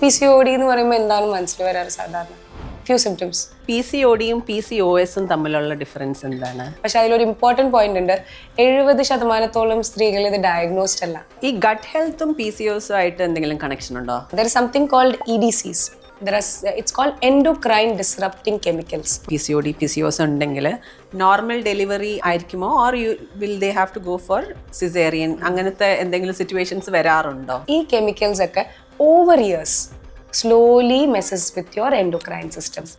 PCOD എന്ന് പറയുമ്പോൾ എന്താണ് മനസ്സിൽ വരാറ് സാധാരണ? Few symptoms. PCOD-യും PCOS-ഉം തമ്മിലുള്ള ഡിഫറൻസ് എന്താണ്? പക്ഷെ അതിലൊരു ഇമ്പോർട്ടൻറ്റ് പോയിന്റ് ഉണ്ട്. 70% സ്ത്രീകൾ ഇത് ഡയഗ്നോസ്ഡ് അല്ല. ഈ ഗട്ട് ഹെൽത്തും PCOS-ഉം ആയിട്ട് എന്തെങ്കിലും കണക്ഷൻ ഉണ്ടോ? There is something called EDCs. It's called endocrine disrupting chemicals. PCOD, PCOS ഉണ്ടെങ്കിൽ നോർമൽ ഡെലിവറി ആയിരിക്കുമോ or will they have to go for caesarean? അങ്ങനത്തെ എന്തെങ്കിലും സിറ്റുവേഷൻസ് വരാറുണ്ടോ? ഈ കെമിക്കൽസ് ഒക്കെ over years slowly messes with your endocrine systems.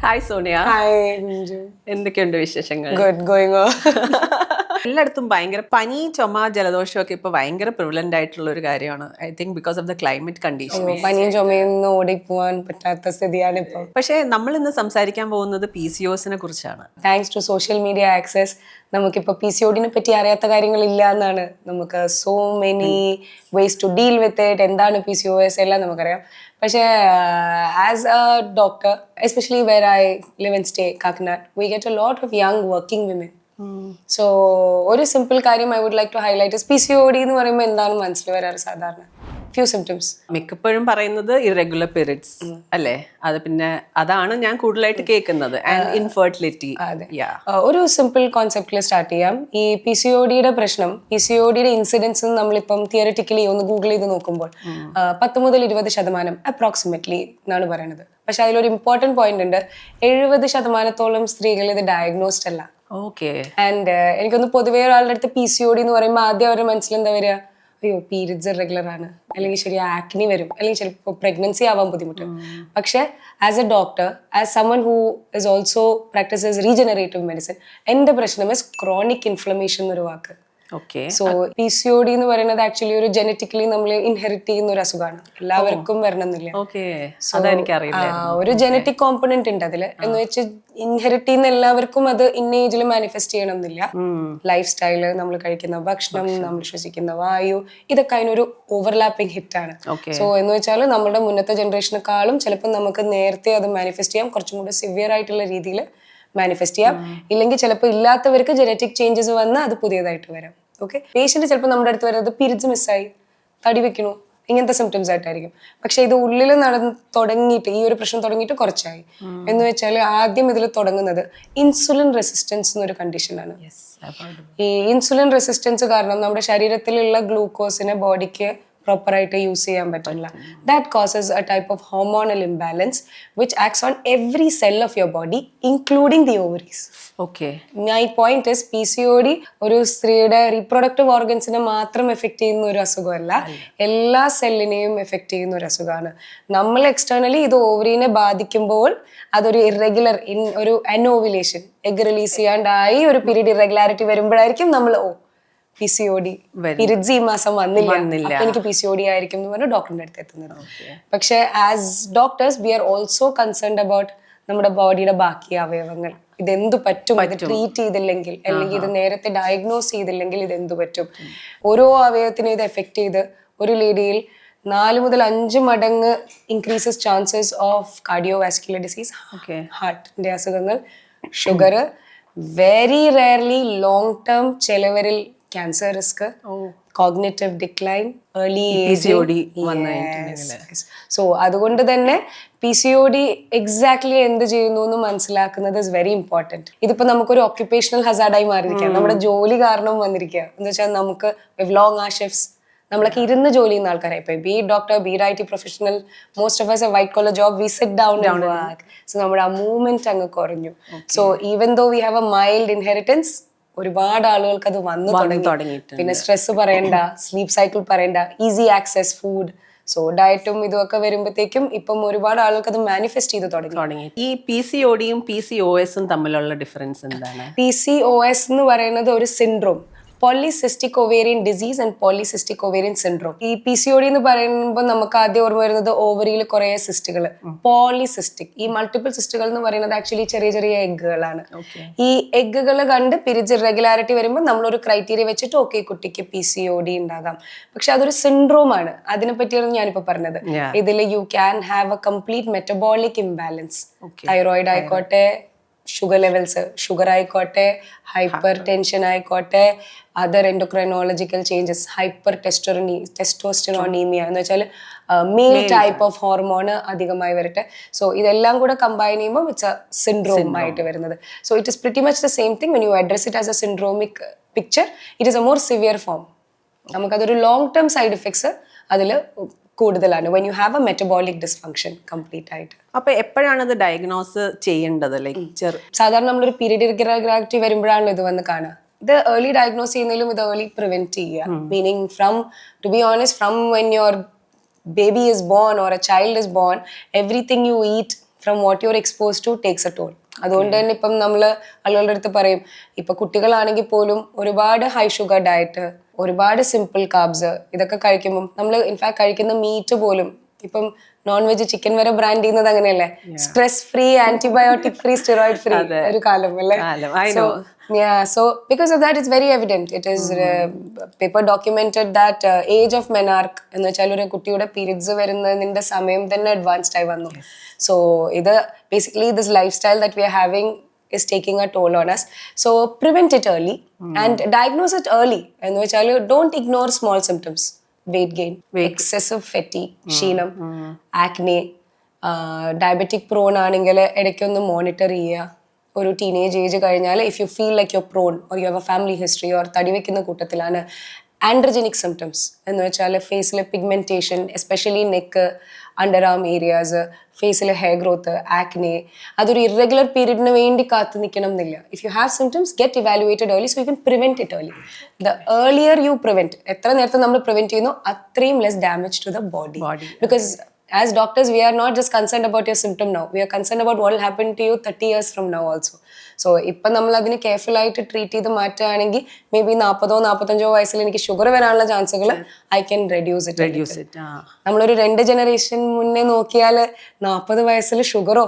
Hi Sonia. Hi, Fimju. എന്തൊക്കെയുണ്ട് വിശേഷങ്ങൾ? Good, going on. എല്ലായിടത്തും ഭയങ്കര പനി, ചുമ, ജലദോഷം ഒക്കെ ഇപ്പൊ ഭയങ്കര പ്രിവലന്റ് ആയിട്ടുള്ള ഒരു കാര്യമാണ്. I think because of the climate condition. പനിയും ചുമയും ഓടിപ്പോവാൻ പറ്റാത്ത സ്ഥിതിയാണ് ഇപ്പൊ. പക്ഷേ നമ്മൾ ഇന്ന് സംസാരിക്കാൻ പോകുന്നത് PCOS-നെ കുറിച്ചാണ്. Thanks to social media access നമുക്കിപ്പോൾ PCOD-നെ പറ്റി അറിയാത്ത കാര്യങ്ങളില്ല എന്നാണ്. നമുക്ക് so many ways to deal with it. എന്താണ് PCOS എല്ലാം നമുക്കറിയാം. പക്ഷേ as a doctor, especially where I live and stay Kakkanad, we get a lot of young working women. So ഒരു സിമ്പിൾ കാര്യം I would like to highlight is PCOD എന്ന് പറയുമ്പോൾ എന്താണ് മനസ്സിൽ വരാറ് സാധാരണ? Few symptoms. മിക്കപ്പോഴും പറയുന്നത് ഇറഗുലർ പീരിയഡ്സ് അല്ലേ? അത് പിന്നെ അതാണ് ഞാൻ കൂടുതലായിട്ട് കേൾക്കുന്നത്. And infertility. ഒരു സിമ്പിൾ കോൺസെപ്റ്റിൽ സ്റ്റാർട്ട് ചെയ്യാം. ഈ PCOD-യുടെ പ്രശ്നം, PCOD-യുടെ ഇൻസിഡൻസ് നമ്മളിപ്പം തിയററ്റിക്കലി ഒന്ന് ഗൂഗിൾ ചെയ്ത് നോക്കുമ്പോൾ 10 മുതൽ 20% അപ്രോക്സിമേറ്റ്ലി എന്നാണ് പറയുന്നത്. പക്ഷെ അതിലൊരു ഇമ്പോർട്ടൻറ്റ് പോയിന്റ് ഉണ്ട്. 70% സ്ത്രീകൾ ഇത് ഡയഗ്നോസ്ഡ് അല്ല. ഓക്കെ. ആൻഡ് എനിക്കൊന്ന് പൊതുവേ ഒരാളുടെ അടുത്ത് PCOD എന്ന് പറയുമ്പോൾ ആദ്യം അവരുടെ മനസ്സിൽ എന്താ വരിക? അയ്യോ, പീരിയഡ്സ് ഇറഗുലർ ആണ്, അല്ലെങ്കിൽ ശരി ആക്നി വരും, അല്ലെങ്കിൽ ചിലപ്പോൾ പ്രഗ്നൻസി ആവാൻ ബുദ്ധിമുട്ട്. പക്ഷെ as a doctor, as someone who is also practices regenerative medicine, എൻ്റെ പ്രശ്നം ഇസ് ക്രോണിക് ഇൻഫ്ലമേഷൻ എന്നൊരു വാക്ക്. സോ PCOD എന്ന് പറയുന്നത് ആക്ച്വലി ഒരു ജനറ്റിക്കലി നമ്മൾ ഇൻഹെറിറ്റ് ചെയ്യുന്ന ഒരു അസുഖമാണ്. എല്ലാവർക്കും വരണമെന്നില്ല. ഒരു ജനറ്റിക് കോമ്പണന്റ് ഉണ്ട് അതില്. എന്ന് വെച്ച് ഇൻഹെറിറ്റ് ചെയ്യുന്ന എല്ലാവർക്കും അത് ഇന്ന ഏജിൽ മാനിഫെസ്റ്റ് ചെയ്യണമെന്നില്ല. ലൈഫ് സ്റ്റൈല്, നമ്മൾ കഴിക്കുന്ന ഭക്ഷണം, നമ്മൾ ശ്വസിക്കുന്ന വായു, ഇതൊക്കെ അതിനൊരു ഓവർലാപ്പിംഗ് ഹിറ്റ് ആണ്. സോ എന്ന് വെച്ചാൽ നമ്മുടെ മുന്നത്തെ ജനറേഷനെക്കാളും ചിലപ്പോൾ നമുക്ക് നേരത്തെ അത് മാനിഫെസ്റ്റ് ചെയ്യാം, കുറച്ചും കൂടി സിവിയർ ആയിട്ടുള്ള രീതിയിൽ മാനിഫെസ്റ്റ് ചെയ്യാം. ഇല്ലെങ്കിൽ ചിലപ്പോൾ ഇല്ലാത്തവർക്ക് ജനറ്റിക് ചേഞ്ചസ് വന്ന് അത് പുതിയതായിട്ട് വരാം. ഓക്കെ. പേഷ്യന്റ് ചിലപ്പോൾ നമ്മുടെ അടുത്ത് വരുന്നത് പീരിയഡ്സ് മിസ്സായി, തടി വെക്കണു, ഇങ്ങനത്തെ സിംറ്റംസ് ആയിട്ടായിരിക്കും. പക്ഷെ ഇത് ഉള്ളിൽ തുടങ്ങിയിട്ട്, ഈ ഒരു പ്രശ്നം തുടങ്ങിയിട്ട് കുറച്ചായി. എന്ന് വെച്ചാൽ ആദ്യം ഇതിൽ തുടങ്ങുന്നത് ഇൻസുലിൻ റെസിസ്റ്റൻസ് എന്നൊരു കണ്ടീഷനാണ്. ഈ ഇൻസുലിൻ റെസിസ്റ്റൻസ് കാരണം നമ്മുടെ ശരീരത്തിലുള്ള ഗ്ലൂക്കോസിനെ ബോഡിക്ക് പ്രോപ്പറായിട്ട് യൂസ് ചെയ്യാൻ പറ്റില്ല. That causes A type of hormonal imbalance which acts on every cell of your body including the ovaries. Okay. My point is PCOD ഒരു സ്ത്രീയുടെ റീപ്രൊഡക്റ്റീവ് ഓർഗൻസിനെ മാത്രം എഫക്ട് ചെയ്യുന്ന ഒരു അസുഖമല്ല, എല്ലാ സെല്ലിനെയും എഫക്ട് ചെയ്യുന്ന ഒരു അസുഖമാണ്. നമ്മൾ എക്സ്റ്റേണലി ഇത് ഓവറീനെ ബാധിക്കുമ്പോൾ അതൊരു ഇറഗുലർ ഒരു അനോവുലേഷൻ, എഗ് റിലീസ് ചെയ്യാണ്ടായി ഒരു പീരീഡ് ഇറഗുലാരിറ്റി വരുമ്പോഴായിരിക്കും നമ്മൾ PCOD, പീരിയഡ്സ് ഈ മാസം വന്നില്ല, എനിക്ക് PCOD ആയിരിക്കും എന്ന് പറഞ്ഞ് ഡോക്ടറിന്റെ അടുത്ത് എത്തുന്നത്. പക്ഷെ as doctors we are also concerned about നമ്മുടെ ബോഡിയുടെ ബാക്കി അവയവങ്ങൾ. ഇതെന്തു പറ്റും ഇത് ട്രീറ്റ് ചെയ്തില്ലെങ്കിൽ, അല്ലെങ്കിൽ ഇത് നേരത്തെ ഡയഗ്നോസ് ചെയ്തില്ലെങ്കിൽ ഇതെന്തു പറ്റും? ഓരോ അവയവത്തിനും ഇത് എഫക്ട് ചെയ്ത് ഒരു ലേഡിയിൽ 4 മുതൽ 5 മടങ്ങ് increases chances of cardiovascular disease, ഹാർട്ടിന്റെ അസുഖങ്ങൾ, sugar, very rarely long term ചിലവരിൽ cancer risk, cognitive decline, early PCOD. So അതുകൊണ്ട് തന്നെ PCOD എക്സാക്ട്ലി എന്ത് ചെയ്യുന്നു എന്ന് മനസ്സിലാക്കുന്നത് ഇസ് വെരി ഇമ്പോർട്ടൻറ്റ്. ഇതിപ്പോ നമുക്കൊരു ഓക്യുപ്പേഷണൽ ഹസാർഡായി മാറിയിരിക്കുക, നമ്മുടെ ജോലി കാരണം വന്നിരിക്കുക. എന്ന് വെച്ചാൽ നമുക്ക് ലോങ് ആ ഷിഫ്റ്റ്സ്, നമ്മളൊക്കെ ഇരുന്ന് ജോലി ചെയ്യുന്ന ആൾക്കാരെ, ഇപ്പൊ be doctor, be IT professional, most of us a white collar job, we sit down and work. So നമ്മുടെ ആ മൂവ്മെന്റ് അങ്ങ് കുറഞ്ഞു. So even though we have a mild inheritance, ഒരുപാട് ആളുകൾക്ക് അത് വന്നു തുടങ്ങി. പിന്നെ സ്ട്രെസ് പറയണ്ട, സ്ലീപ്പ് സൈക്കിൾ പറയണ്ട, ഈസി ആക്സസ് ഫുഡ്, സോ ഡയറ്റും ഇതൊക്കെ വരുമ്പോഴത്തേക്കും ഇപ്പം ഒരുപാട് ആളുകൾക്ക് അത് മാനിഫെസ്റ്റ് ചെയ്ത് തുടങ്ങി. ഈ PCOD-യും PCOS-ഉം തമ്മിലുള്ള ഡിഫറൻസ് എന്താണ്? PCOS എന്ന് പറയുന്നത് ഒരു syndrome, polycystic ovarian disease and polycystic ovarian syndrome. ഈ PCOD എന്ന് പറയുമ്പോൾ നമുക്ക് ആദ്യം ഓർമ്മ വരുന്നത് ഓവറിയിൽ കുറെ സിസ്റ്റുകൾ, പോളിസിസ്റ്റിക്. ഈ മൾട്ടിപ്പിൾ സിസ്റ്റുകൾ എന്ന് പറയുന്നത് ആക്ച്വലി ചെറിയ ചെറിയ എഗ്ഗുകളാണ്. ഈ എഗ്ഗുകൾ കണ്ട് പീരിയഡ്സ് ഇറഗുലാരിറ്റി വരുമ്പോൾ നമ്മളൊരു ക്രൈറ്റീരിയ വെച്ചിട്ട് ഓക്കെ കുട്ടിക്ക് PCOD ഉണ്ടാകാം. പക്ഷെ അതൊരു സിൻഡ്രോം ആണ്. അതിനെ പറ്റിയാണ് ഞാനിപ്പോ പറഞ്ഞത്. ഇതിൽ U can have A complete metabolic imbalance. Thyroid ആയിക്കോട്ടെ, ഷുഗർ ലെവൽസ്, ഷുഗർ ആയിക്കോട്ടെ, ഹൈപ്പർ ടെൻഷൻ ആയിക്കോട്ടെ, അതർ എൻഡോക്രൈനോളജിക്കൽ ചേഞ്ചസ്, ഹൈപ്പർ ടെസ്റ്റോസ്റ്റെറോണീമിയ എന്ന് വെച്ചാൽ മെയിൽ ടൈപ്പ് ഓഫ് ഹോർമോൺ അധികമായി വരട്ടെ. സോ ഇതെല്ലാം കൂടെ കമ്പൈൻ ചെയ്യുമ്പോൾ ഇറ്റ്സ് എ സിൻഡ്രോം ആയിട്ട് വരുന്നത്. So it is pretty much the same thing when you address it as A syndromic picture. It is A more severe form. നമുക്കതൊരു long term side effects അതിൽ കൂടുതലാണ് when you have A metabolic dysfunction complete ആയിട്ട്. അപ്പൊ എപ്പോഴാണ് അത് diagnose ചെയ്യേണ്ടത്? സാധാരണ നമ്മളൊരു പീരിയഡ് ഇറഗുലാരിറ്റി വരുമ്പോഴാണല്ലോ ഇത് വന്ന് കാണുക. ഇത് ഏർലി ഡയഗ്നോസ് ചെയ്യുന്നതിലും ഇത് ഏർലി പ്രിവെന്റ് ചെയ്യുക. Meaning to be honest, from when your baby is born or a child is born, everything you eat from what you're exposed to takes a toll. അതുകൊണ്ട് തന്നെ ഇപ്പം നമ്മൾ ആളുകളുടെ അടുത്ത് പറയും, ഇപ്പൊ കുട്ടികളാണെങ്കിൽ പോലും ഒരുപാട് ഹൈ ഷുഗർ ഡയറ്റ്, ഒരുപാട് സിമ്പിൾ കാർബ്സ് ഇതൊക്കെ കഴിക്കുമ്പോൾ നമ്മൾ ഇൻഫാക്ട് കഴിക്കുന്ന മീറ്റ് പോലും ഇപ്പം നോൺ വെജ് ചിക്കൻ വരെ ബ്രാൻഡ് ചെയ്യുന്നത് അങ്ങനെയല്ലേ, stress free, antibiotic free, steroid free ഒരു കാലം അല്ലേ. Yeah, so because of that it's very evident. It is paper documented that age of menarche എന്ന് വെച്ചാൽ ഒരു കുട്ടിയുടെ പീരിയഡ്സ് വരുന്നതിന്റെ സമയം തന്നെ അഡ്വാൻസ്ഡ് ആയി വന്നു. So ഇത് basically this lifestyle that we are having is taking a toll on us. So prevent it early and diagnose it early. എന്ന് വെച്ചാൽ don't ignore small symptoms. Weight gain, excessive fatigue, ക്ഷീണം, acne, diabetic prone ആണെങ്കിൽ ഇടയ്ക്കൊന്ന് monitor ചെയ്യുക. ഒരു teenage age കഴിഞ്ഞാൽ if you feel like your prone or you have a family history or തടി വെക്കുന്ന കൂട്ടത്തിലാണ്. ആൻഡ്രജനിക് സിംറ്റംസ് എന്ന് വെച്ചാൽ ഫേസിലെ pigmentation, especially neck, under arm areas, ഫേസിലെ ഹെയർ ഗ്രോത്ത്, ആക്നെ, അതൊരു ഇറഗുലർ പീരീഡിന് വേണ്ടി കാത്തു നിൽക്കണം എന്നില്ല. If you have symptoms, get evaluated early so you can prevent it early. The earlier you prevent, എത്ര നേരത്തെ നമ്മൾ പ്രിവെന്റ് ചെയ്യുന്നു അത്രയും less damage to the body. Because as doctors we are not just concerned about your symptom now, we are concerned about what will happen to you 30 years from now also. So ഇപ്പം നമ്മൾ അതിന് careful ആയിട്ട് treat ചെയ്ത് മാറ്റുകയാണെങ്കിൽ may be 40-45 വയസ്സിൽ എനിക്ക് sugar വരാനുള്ള ചാൻസുകൾ I can reduce it. നമ്മളൊരു 2 ജനറേഷൻ മുന്നേ നോക്കിയാൽ 40 വയസ്സിൽ ഷുഗറോ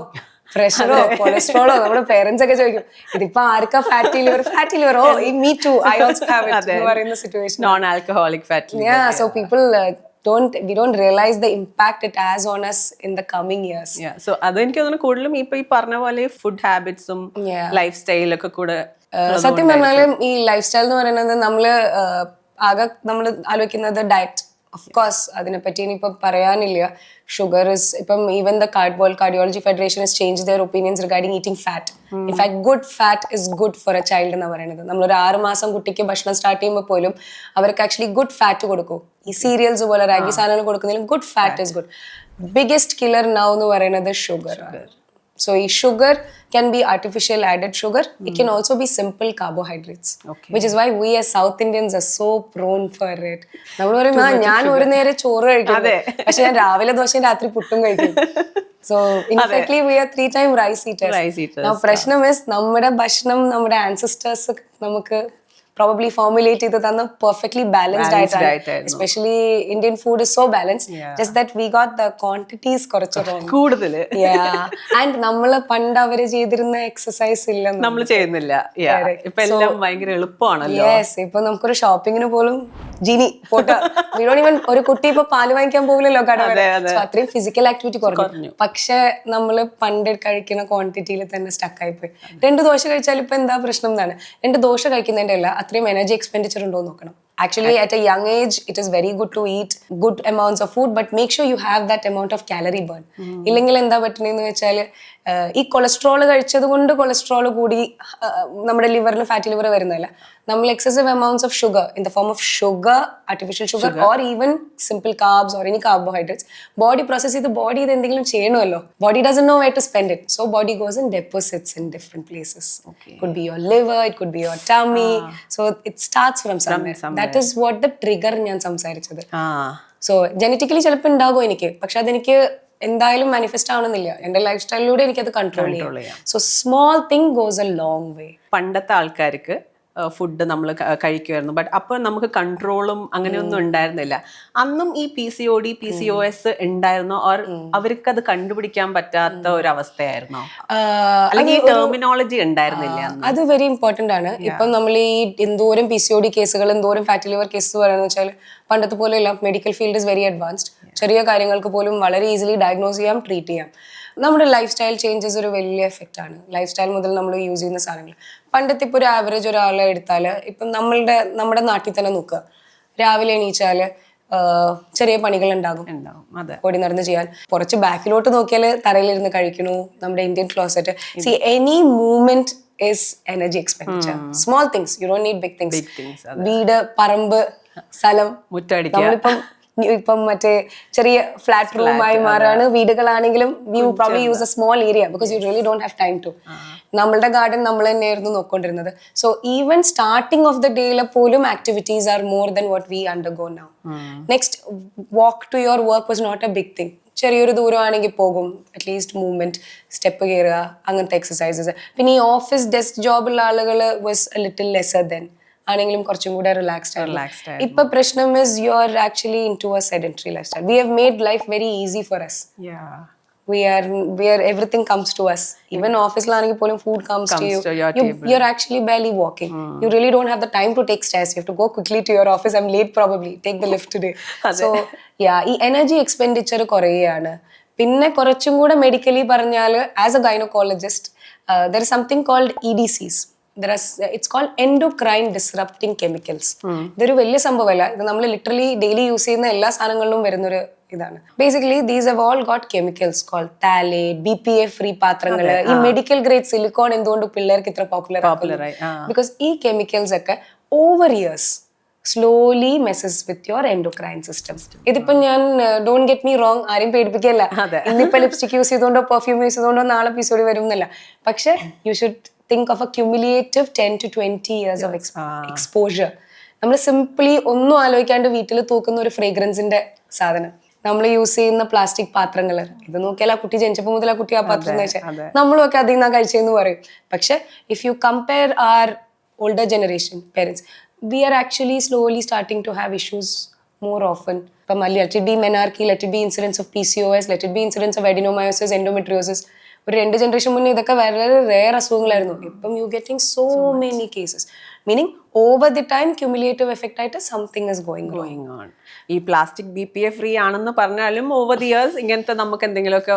പ്രഷറോ കൊളസ്ട്രോളോ നമ്മുടെ പേരൻസ് ഒക്കെ ചോദിക്കും, ഇതിപ്പോ ആർക്കാ fatty liver, oh me too, I also have it എന്ന് പറയുന്ന situation. Non alcoholic fatty liver. Yeah, so people we don't realize the impact it has on us in the coming years. Yeah, so അത് എനിക്ക് തോന്നുന്നു കൂടുതലും ഇപ്പൊ ഈ പറഞ്ഞ പോലെ ഫുഡ് ഹാബിറ്റ്സും ലൈഫ് സ്റ്റൈലൊക്കെ കൂടെ. സത്യം പറഞ്ഞാലും ഈ ലൈഫ് സ്റ്റൈൽ എന്ന് പറയുന്നത് നമ്മള് ആകെ നമ്മൾ ആലോചിക്കുന്നത് ഡയറ്റ്. ഓഫ് കോഴ്സ് അതിനെപ്പറ്റി ഇനിയിപ്പം പറയാനില്ല. ഷുഗർ ഇസ് ഇപ്പം even the world cardiology federation has changed their opinions regarding eating fat. In fact, good fat is good for a child എന്ന് പറയുന്നത്. നമ്മളൊരു 6 മാസം കുട്ടിക്ക് ഭക്ഷണം സ്റ്റാർട്ട് ചെയ്യുമ്പോൾ പോലും അവർക്ക് ആക്ച്വലി ഗുഡ് ഫാറ്റ് കൊടുക്കും. ഈ സീരിയൽസ് പോലെ റാഗി സാധനങ്ങൾ കൊടുക്കുന്നതിൽ good fat is good. Biggest killer now എന്ന് പറയുന്നത് sugar. So sugar can be artificial added sugar. It can also be simple carbohydrates, which is why we as South Indians are so prone for it. നമ്മൾ പറയും ഞാൻ ഒരു നേരം ചോറ് കഴിക്കും, പക്ഷെ ഞാൻ രാവിലെ ദോശയും രാത്രി പുട്ടും കഴിക്കും. So in fact we are 3 time rice eaters. Now പ്രശ്നം is നമ്മുടെ ഭക്ഷണം നമ്മുടെ ancestors നമുക്ക് probably formulate ചെയ്ത് തന്ന perfectly balanced diet. Especially Indian food is so balanced, just that we got the quantities കുറച്ച് wrong. കൂടുതൽ. And നമ്മൾ പണ്ട് അവര് ചെയ്തിരുന്ന എക്സസൈസ് ഇല്ല, നമ്മൾ ചെയ്യുന്നില്ല. ഇപ്പൊ എല്ലാം ഭയങ്കര എളുപ്പമാണല്ലോ. യെസ്, ഇപ്പൊ നമുക്കൊരു ഷോപ്പിങ്ങിന് പോലും ജിനി പോട്ടെ, ഒരു കുട്ടി ഇപ്പൊ പാല് വാങ്ങിക്കാൻ പോകില്ലല്ലോ കട വരെ. അത്രയും ഫിസിക്കൽ ആക്ടിവിറ്റി കുറഞ്ഞു. പക്ഷെ നമ്മള് പണ്ട് കഴിക്കുന്ന ക്വാണ്ടിറ്റിയിൽ തന്നെ സ്റ്റക്ക് ആയിപ്പോയി. 2 ദോശ കഴിച്ചാൽ ഇപ്പൊ എന്താ പ്രശ്നം എന്നാണ്. 2 ദോശ കഴിക്കുന്നതിന്റെ അല്ല, അത്രയും എനർജി എക്സ്പെൻഡിച്ചർ ഉണ്ടോ എന്ന് നോക്കണം. Actually, at a young age, it is very good to eat good amounts of food, but make sure you have that amount of calorie burn. ഇല്ലെങ്കിൽ എന്താ പറ്റുന്നതെന്ന് വെച്ചാൽ ഈ കൊളസ്ട്രോൾ കഴിച്ചത് കൊണ്ട് കൊളസ്ട്രോൾ കൂടി നമ്മുടെ ലിവറിൽ ഫാറ്റി ലിവർ വരുന്നില്ല. നമ്മൾ excessive amounts of sugar in the form of sugar, artificial sugar or even simple carbs or any carbohydrates body process ചെയ്ത് ബോഡി ഇത് എന്തെങ്കിലും ചെയ്യണമല്ലോ. Body doesn't know where to spend it, so body goes in deposits in different places. It could be your liver, it could be your tummy. So it starts from somewhere. That is what the trigger ഞാൻ സംസാരിച്ചത്. So genetically ചിലപ്പോൾ ഉണ്ടാകും എനിക്ക്, പക്ഷെ അതെനിക്ക് എന്തായാലും manifest ആവണമെന്നില്ല. എന്റെ ലൈഫ് സ്റ്റൈലിലൂടെ എനിക്കത് കൺട്രോൾ ചെയ്യാം. So small thing goes a long വേ. പണ്ടത്തെ ആൾക്കാർക്ക് ഫുഡ് നമ്മൾ കഴിക്കുമായിരുന്നു, ബട്ട് അപ്പോൾ നമുക്ക് കൺട്രോളും അങ്ങനെയൊന്നും ഉണ്ടായിരുന്നില്ല. അന്നും ഈ PCOD, PCOS ഉണ്ടായിരുന്നോ, ഓർ അവർക്ക് അത് കണ്ടുപിടിക്കാൻ പറ്റാത്ത ഒരു അവസ്ഥയായിരുന്നോ, അല്ലെങ്കിൽ ഈ ടെർമിനോളജി ഉണ്ടായിരുന്നില്ല? അത് വെരി ഇമ്പോർട്ടന്റ് ആണ്. ഇപ്പം നമ്മൾ ഈ എന്തോരം PCOD കേസുകൾ, എന്തോരം ഫാറ്റി ലിവർ കേസ് പറയുന്നത് വെച്ചാൽ പണ്ടത്തെ പോലെയല്ല. Medical field is very advanced. ചെറിയ കാര്യങ്ങൾക്ക് പോലും വളരെ ഈസിലി ഡയഗ്നോസ് ചെയ്യാം, ട്രീറ്റ് ചെയ്യാം. നമ്മുടെ ലൈഫ് സ്റ്റൈൽ ചേഞ്ചസ് ഒരു വലിയ എഫക്റ്റ് ആണ്. ലൈഫ് സ്റ്റൈൽ മുതൽ നമ്മൾ യൂസ് ചെയ്യുന്ന സാധനങ്ങൾ. പണ്ടത്തെ ഇപ്പോൾ ഒരു ആവറേജ് ഒരാളെ എടുത്താൽ ഇപ്പം നമ്മുടെ നാട്ടിൽ തന്നെ നോക്കുക, രാവിലെ എണീച്ചാൽ ചെറിയ പണികൾ ഉണ്ടാകും, ഓടി നടന്ന് ചെയ്യാൻ. കുറച്ച് ബാക്കിലോട്ട് നോക്കിയാൽ തറയിലിരുന്ന് കഴിക്കണു, നമ്മുടെ Indian closet. C any movement is energy expenditure. Small things, you don't need big things. വീട്, പറമ്പ്, സ്ഥലം, ഇപ്പം മറ്റേ ചെറിയ ഫ്ലാറ്റ് റൂം ആയി മാറാണ്. വീടുകളാണെങ്കിലും you probably use a small area because you really don't have time to. നമ്മളുടെ ഗാർഡൻ നമ്മൾ തന്നെയായിരുന്നു നോക്കിക്കൊണ്ടിരുന്നത്. So even starting of the ഡേയിലെ പോലും activities are more than what we undergo now. Next, walk to your work was not a big thing. ചെറിയൊരു ദൂരമാണെങ്കിൽ പോകും, at least movement, step കയറുക, അങ്ങനത്തെ എക്സസൈസസ്. പിന്നെ ഈ ഓഫീസ് ഡെസ്ക് ജോബുള്ള ആളുകൾ was a little lesser then, ആണെങ്കിലും കുറച്ചും കൂടെ റിലാക്സ്ഡ് ആയിരുന്നു. ഇപ്പൊ പ്രശ്നം is you are actually into a sedentary lifestyle. We have made life very easy for us. We are everything comes to us. Even office laanengil polum food comes to you. You're actually barely walking. You really don't have the time to take stairs. You have to go quickly to your office. I'm late probably. Take the lift today. So ഈ energy expenditure കുറയാണ്. പിന്നെ കുറച്ചും കൂടെ medically പറഞ്ഞാൽ as A gynaecologist there is something called EDCs. It's called endocrine disrupting chemicals. ഇതൊരു വലിയ സംഭവമല്ല, ഇത് നമ്മൾ ലിറ്ററലി ഡെയിലി യൂസ് ചെയ്യുന്ന എല്ലാ സാധനങ്ങളിലും വരുന്നൊരു ഇതാണ്. Basically these have all got chemicals called phthalate, BPA free പാത്രങ്ങൾ. ഈ മെഡിക്കൽ ഗ്രേഡ് സിലിക്കോൺ എന്തുകൊണ്ട് പിള്ളേർക്ക് ഇത്ര പോപ്പുലർ ആയി? ബിക്കോസ് ഈ കെമിക്കൽസ് ഒക്കെ over years slowly Messrs with your endocrine system. ഇതിപ്പോ ഞാൻ ഡോണ്ട് ഗെറ്റ് മീ റോങ്, ആരും പേടിപ്പിക്കല്ല. ഇന്നിപ്പോ ലിപ്സ്റ്റിക് യൂസ് ചെയ്തോണ്ടോ പെർഫ്യൂം യൂസ് ചെയ്തോണ്ടോ നാളെ എപ്പിസോഡ് വരും എന്നല്ല. പക്ഷെ you should think of a cumulative 10 to 20 years of exposure. നമ്മൾ സിംപ്ലി ഒന്നും ആലോചിക്കാണ്ട് വീട്ടിൽ തൂക്കുന്ന ഒരു ഫ്രേഗ്രൻസിന്റെ സാധനം, നമ്മൾ യൂസ് ചെയ്യുന്ന പ്ലാസ്റ്റിക് പാത്രങ്ങൾ, ഇത് നോക്കിയാൽ ആ കുട്ടി ജനിച്ചപ്പോൾ മുതൽ ആ കുട്ടി ആ പാത്രം കഴിച്ചാൽ നമ്മളും ഒക്കെ അതിൽ നിന്നാ കഴിച്ചെന്ന് പറയും. പക്ഷെ if you compare our older generation parents, we are actually slowly starting to have issues more often. ഇപ്പം let it be menarche, let it be incidence of PCOS, let it be incidence of adenomyosis, endometriosis. ഒരു 2 generation മുന്നേ ഇതൊക്കെ വളരെ rare അസുഖങ്ങളായിരുന്നു. ഇപ്പം you getting so many cases, meaning over the time cumulative effect ആയിട്ട് something is going on. ഈ plastic BPA free ആണെന്ന് പറഞ്ഞാലും over the years ഇങ്ങനത്തെ നമുക്ക് എന്തെങ്കിലുമൊക്കെ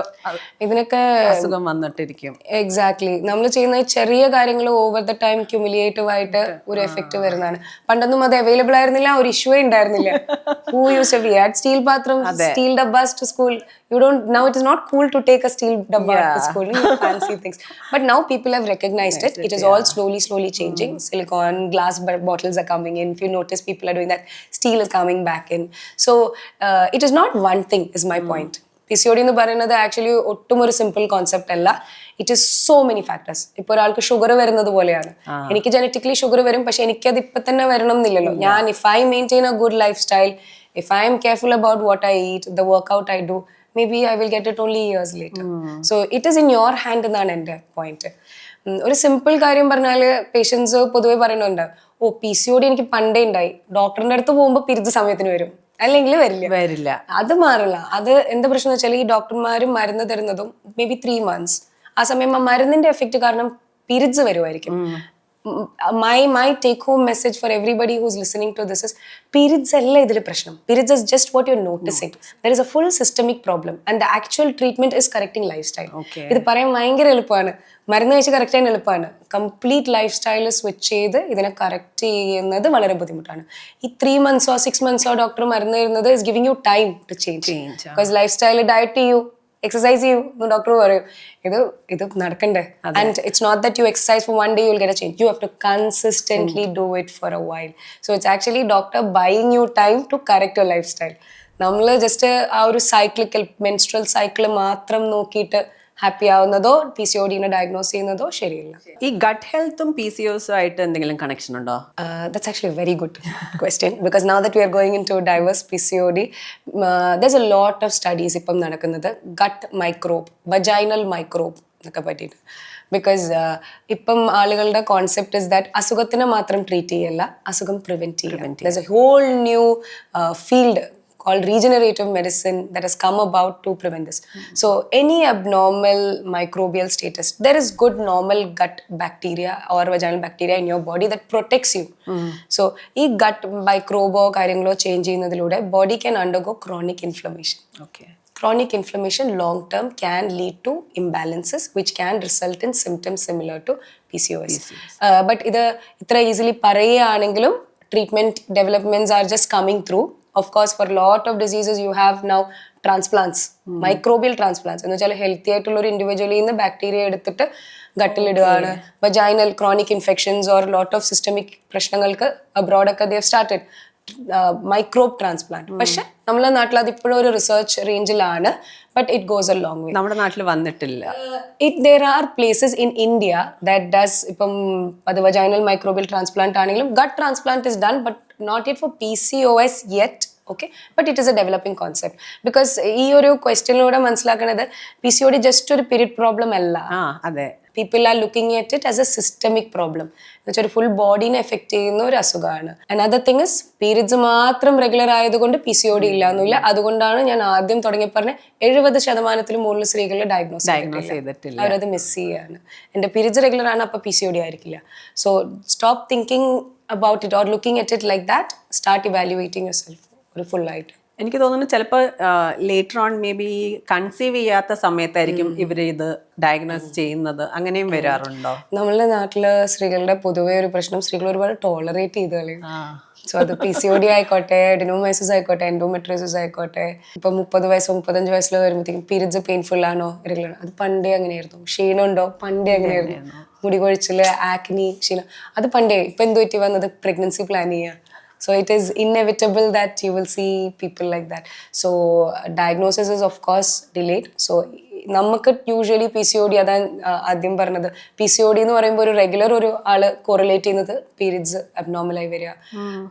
ഇതിനൊക്കെ അസുഖം വന്നിട്ടിരിക്കും. എക്സാക്ട്ലി, നമ്മൾ ചെയ്യുന്ന ചെറിയ കാര്യങ്ങൾ ഓവർ ദ ടൈം ക്യുമുലേറ്റീവ് ആയിട്ട് ഒരു എഫക്റ്റ് വരുന്നതാണ്. പണ്ടൊന്നും അത് അവൈലബിൾ ആയിരുന്നില്ല, ഒരു ഇഷ്യൂ ഉണ്ടായിരുന്നില്ല. Who used to add steel പാത്രം, steel dabbas to school? You don't, now it is not cool to take a steel dabba to school, fancy things. But now people have recognized it. It is all slowly changing. Silicone, glass bottles are coming in. If you notice, people are doing that. Steel is coming back in. So it is not one thing, is my point. PCOD എന്ന് പറയുന്നത് actually ഒട്ടും ഒരു simple concept അല്ല. It is so many factors. ഇപ്പൊ ഒരാൾക്ക് sugar വരുന്നത് പോലെയാണ്. എനിക്ക് ജനറ്റിക്കലി ഷുഗർ വരും, പക്ഷെ എനിക്കത് ഇപ്പൊ തന്നെ വരണം എന്നില്ലല്ലോ. ഞാൻ if I maintain A good life style, if I am careful about what I eat, the workout I do, maybe I will get it only years later. So it is in your hand എന്നാണ് എൻ്റെ point. ഒരു simple കാര്യം പറഞ്ഞാൽ patients പൊതുവെ പറയുന്നുണ്ട്, PCOD എനിക്ക് പണ്ടേ ഉണ്ടായി, ഡോക്ടറിന്റെ അടുത്ത് പോകുമ്പോൾ പിരിച്ച സമയത്തിന് വരും, അല്ലെങ്കിൽ വരില്ല. അത് മാറില്ല. അത് എന്താ പ്രശ്നം എന്ന് വെച്ചാൽ ഈ ഡോക്ടർമാർ മരുന്ന് തരുന്നതും മേ ബി 3 months, ആ സമയം ആ മരുന്നിന്റെ എഫക്റ്റ് കാരണം പിരിച്ച് വരുമായിരിക്കും. My take home message for everybody who's listening to this is, periods alla idile prashnam. Periods is just what you're noticing. There is a full systemic problem and the actual treatment is correcting lifestyle. Idu parayan bhayangara eluppana, marunnu vechi correct cheyan eluppana. Complete lifestyle switch ചെയ്ത് ഇതിനെ correct ചെയ്യുന്നത് വളരെ ബുദ്ധിമുട്ടാണ്. ഈ 3 months or 6 months doctor മരുന്ന് തരുന്നത് is giving you time to change. Because lifestyle diet ചെയ്യൂ, exercise ചെയ്യൂ ഡോക്ടർ പറയും. ഇത് നടക്കണ്ടേ. And it's not that you exercise for one day you'll get a change. You have to consistently do it for a while. So it's actually doctor buying you time to correct your lifestyle. നമ്മൾ just ആ ഒരു cyclical menstrual cycle മാത്രം നോക്കിയിട്ട് happy ആവുന്നതോ PCOD-നെ diagnose ചെയ്യുന്നതോ ശരിയല്ല. ഈ gut ഹെൽത്തും PCOS ആയിട്ട് എന്തെങ്കിലും കണക്ഷൻ ഉണ്ടോ? That's actually a very good question because now that we are going into diverse PCOD, there's a lot of studies ഇപ്പം നടക്കുന്നത് gut microbe, vaginal microbe എന്നൊക്കെ പറ്റിയിട്ട്. ബിക്കോസ് ഇപ്പം ആളുകളുടെ കോൺസെപ്റ്റ് ഇസ് ദാറ്റ് അസുഖത്തിനെ മാത്രം ട്രീറ്റ് ചെയ്യല്ല, അസുഖം പ്രിവെന്റ് ചെയ്യാം. There's a whole new field called regenerative medicine that has come about to prevent this. So any abnormal microbial status, there is good normal gut bacteria or vaginal bacteria in your body that protects you. So ee gut microbe കാര്യങ്ങളോ change ചെയ്യുന്നതിലൂടെ body can undergo chronic inflammation. chronic inflammation long term can lead to imbalances which can result in symptoms similar to PCOS. But ഇത് ഇത്ര easily പറയുകയാണെങ്കിലും treatment developments are just coming through. Of course, for a lot of diseases you have now transplants, microbial transplants. എന്ന് വെച്ചാൽ healthy ആയിട്ടുള്ള ഒരു ഇൻഡിവിജ്വലിൽ നിന്ന് bacteria എടുത്തിട്ട് ഗട്ടിലിടുകയാണ്. Vaginal chronic infections or lot of systemic പ്രശ്നങ്ങൾക്ക് അബ്രോഡൊക്കെ they have started microbe transplant. പക്ഷെ നമ്മളെ നാട്ടിൽ അത് ഇപ്പോഴും ഒരു റിസർച്ച് റേഞ്ചിലാണ്. But it goes a long way. നമ്മുടെ നാട്ടിൽ വന്നിട്ടില്ല. there are places in India that does ഇപ്പം അത് വജൈനൽ മൈക്രോബിയൽ ട്രാൻസ്പ്ലാന്റ് ആണെങ്കിലും gut transplant is done but not yet for PCOS yet. Okay, but it is a developing concept because ഈ ഒരു ക്വസ്റ്റ്യനിലൂടെ മനസ്സിലാക്കുന്നത് PCOD just ഒരു പീരിയഡ് പ്രോബ്ലം അല്ല. അതെ, people are looking at it as a systemic problem. എന്നുവെച്ചാൽ ഒരു full ബോഡീനെ effect ചെയ്യുന്ന ഒരു അസുഖമാണ്. another thing is പീരിയഡ്സ് മാത്രം റെഗുലർ ആയതുകൊണ്ട് PCOD ഇല്ലാന്നില്ല. അതുകൊണ്ടാണ് ഞാൻ ആദ്യം തുടങ്ങി പറഞ്ഞ 70% മുകളിൽ സ്ത്രീകൾ ഡയഗ്നോസ് ചെയ്തിട്ടില്ല. അവരത് മിസ് ചെയ്യാണ്. എൻ്റെ പീരിയഡ്സ് റെഗുലർ ആണ്, അപ്പൊ PCOD ആയിരിക്കില്ല. So stop thinking about it or looking at it like that. Start evaluating yourself ഒരു ഫുൾ ആയിട്ട്. എനിക്ക് തോന്നുന്നു ചിലപ്പോൾ later on may be conceive ചെയ്യാത്ത സമയത്തായിരിക്കും ഇവർ ഇത് ഡയഗ്നോസ് ചെയ്യുന്നത്. അങ്ങനെയും വരാറുണ്ടോ? നമ്മളുടെ നാട്ടില് സ്ത്രീകളുടെ പൊതുവേ ഒരു പ്രശ്നം, സ്ത്രീകൾ ഒരുപാട് ടോളറേറ്റ് ചെയ്ത് കളയും. സോ അത് PCOD ആയിക്കോട്ടെ, അഡിനോമൈസിസ് ആയിക്കോട്ടെ, എൻഡോമെട്രിയോസിസ് ആയിക്കോട്ടെ. ഇപ്പൊ 30 വയസ്സോ 35 വയസ്സിലോ വരുമ്പോഴത്തേക്കും പീരിയഡ്സ് പെയിൻഫുൾ ആണോ ഇറഗുലർ, അത് പണ്ടേ അങ്ങനെയായിരുന്നു. ക്ഷീണമുണ്ടോ, പണ്ടേ അങ്ങനെയായിരുന്നു. മുടി കൊഴിച്ചില്, ആക്നി, ക്ഷീണം, അത് പണ്ടേ. ഇപ്പൊ എന്ത് പറ്റി വന്നത്? പ്രഗ്നൻസി പ്ലാൻ ചെയ്യുക. So it is inevitable that you will see people like that. So diagnosis is of course delayed. So നമുക്ക് യൂഷ്വലി PCOD, അതാണ് ആദ്യം പറഞ്ഞത്. PCOD എന്ന് പറയുമ്പോൾ ഒരു റെഗുലർ ഒരു ആള് കോറിലേറ്റ് ചെയ്യുന്നത് പീരിയഡ്സ് അബ്നോർമലായി വരിക,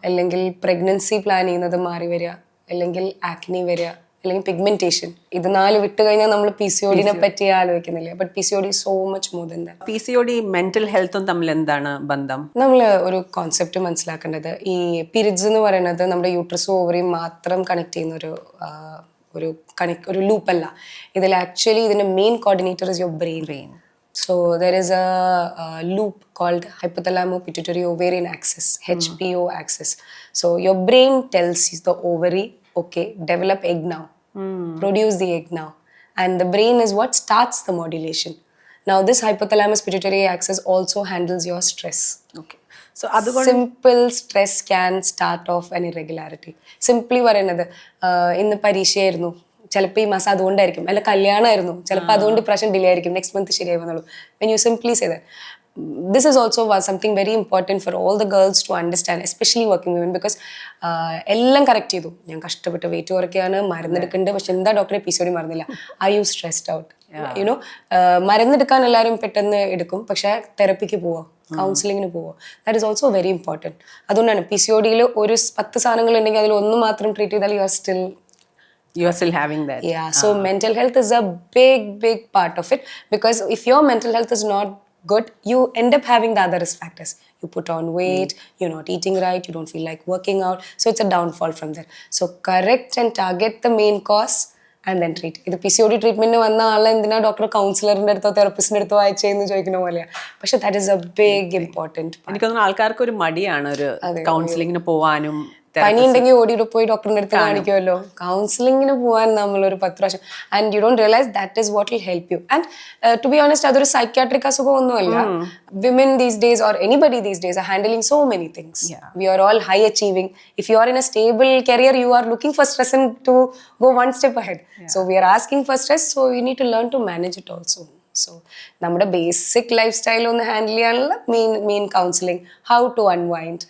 അല്ലെങ്കിൽ പ്രഗ്നൻസി പ്ലാൻ ചെയ്യുന്നത് മാറി വരിക, അല്ലെങ്കിൽ ആക്നി വരിക, അല്ലെങ്കിൽ പിഗ്മെന്റേഷൻ. ഇത് 4 വിട്ട് കഴിഞ്ഞാൽ നമ്മൾ PCOD-നെ പറ്റി ആലോചിക്കുന്നില്ല. But PCOD is so much more than that. PCOD mental ഹെൽത്തും തമ്മിൽ എന്താണ് ബന്ധം? നമ്മൾ ഒരു കോൺസെപ്റ്റ് മനസ്സിലാക്കേണ്ടത്, ഈ പീരിയഡ്സ് എന്ന് പറയുന്നത് നമ്മുടെ യൂട്രസും ഓവറിയും മാത്രം കണക്ട് ചെയ്യുന്ന ഒരു ലൂപ്പല്ല. ഇതിൽ ആക്ച്വലി ഇതിന്റെ main coordinator is your brain. So there is a loop called hypothalamo-pituitary ovarian axis, HPO axis. So your brain tells the ovary, okay, develop egg now, produce the egg now, and the brain is what starts the modulation. Now this hypothalamus-pituitary axis also handles your stress. Okay, so simple stress can start off an irregularity. Simply പറയുന്നത്, ഇന്ന് പരീക്ഷയായിരുന്നു, ചിലപ്പോൾ ഈ മാസം അതുകൊണ്ടായിരിക്കും, അല്ല കല്യാണമായിരുന്നു, ചിലപ്പോൾ അതുകൊണ്ട് പ്രശ്നം ഡിലേ ആയിരിക്കും, നെക്സ്റ്റ് മന്ത് ശരിയായി വന്നുള്ളൂ. when you simply say that, this is also something very important for all the girls to understand, especially working women, because എല്ലാം കറക്റ്റ് ചെയ്തു, ഞാൻ കഷ്ടപ്പെട്ട് വെയിറ്റ് കുറയ്ക്കുകയാണ്, മരുന്നെടുക്കുന്നുണ്ട്, പക്ഷെ എന്താ ഡോക്ടറെ PCOD മരുന്നില്ല. Are you stressed out? You know, മരുന്നെടുക്കാൻ എല്ലാവരും പെട്ടെന്ന് എടുക്കും, പക്ഷെ തെറപ്പിക്ക് പോവാ, കൗൺസിലിങ്ങിന് പോവുക. That is also very important. അതുകൊണ്ടാണ് PCOD-യിൽ ഒരു 10 സാധനങ്ങൾ ഉണ്ടെങ്കിൽ അതിൽ ഒന്ന് മാത്രം ട്രീറ്റ് ചെയ്താൽ you are still having that. Yeah, so mental health is a big part of it, because if your mental health is not good, you end up having the other risk factors. You put on weight, you're not eating right, you don't feel like working out, so it's a downfall from there. So correct and target the main cause and then treat. ഇത് PCOD ട്രീറ്റ്മെന്റിന് വന്ന ആളെ എന്തിനാ doctor കൗൺസിലറിന്റെ അടുത്തോ തെറപ്പിസ്റ്റിന്റെ അടുത്തോ അയച്ചെന്ന് ചോദിക്കുന്ന പോലെയാണ്. പക്ഷെ that is a big important. എനിക്ക് തോന്നുന്നു ആൾക്കാർക്ക് ഒരു മടിയാണ് ഒരു കൗൺസിലിങ്ങിന് പോവാനും. പനി ഉണ്ടെങ്കിൽ ഓടിയിട്ട് പോയി ഡോക്ടറിന്റെ അടുത്ത് കാണിക്കുമല്ലോ. കൗൺസിലിങ്ങിന് പോകാൻ നമ്മളൊരു 10 പ്രാവശ്യം, and you don't realise that is what will help you. And to be honest, അതൊരു സൈക്യാട്രിക് അസുഖമൊന്നുമല്ല. Women these days or anybody these days are handling so many things. We are all high achieving. If you are in a stable career, you are looking for stress and to go one step ahead. So we are asking for stress, so you need to learn to manage it also. So നമ്മുടെ basic lifestyle ഒന്ന് handle ചെയ്യാനുള്ള main counselling, how to unwind,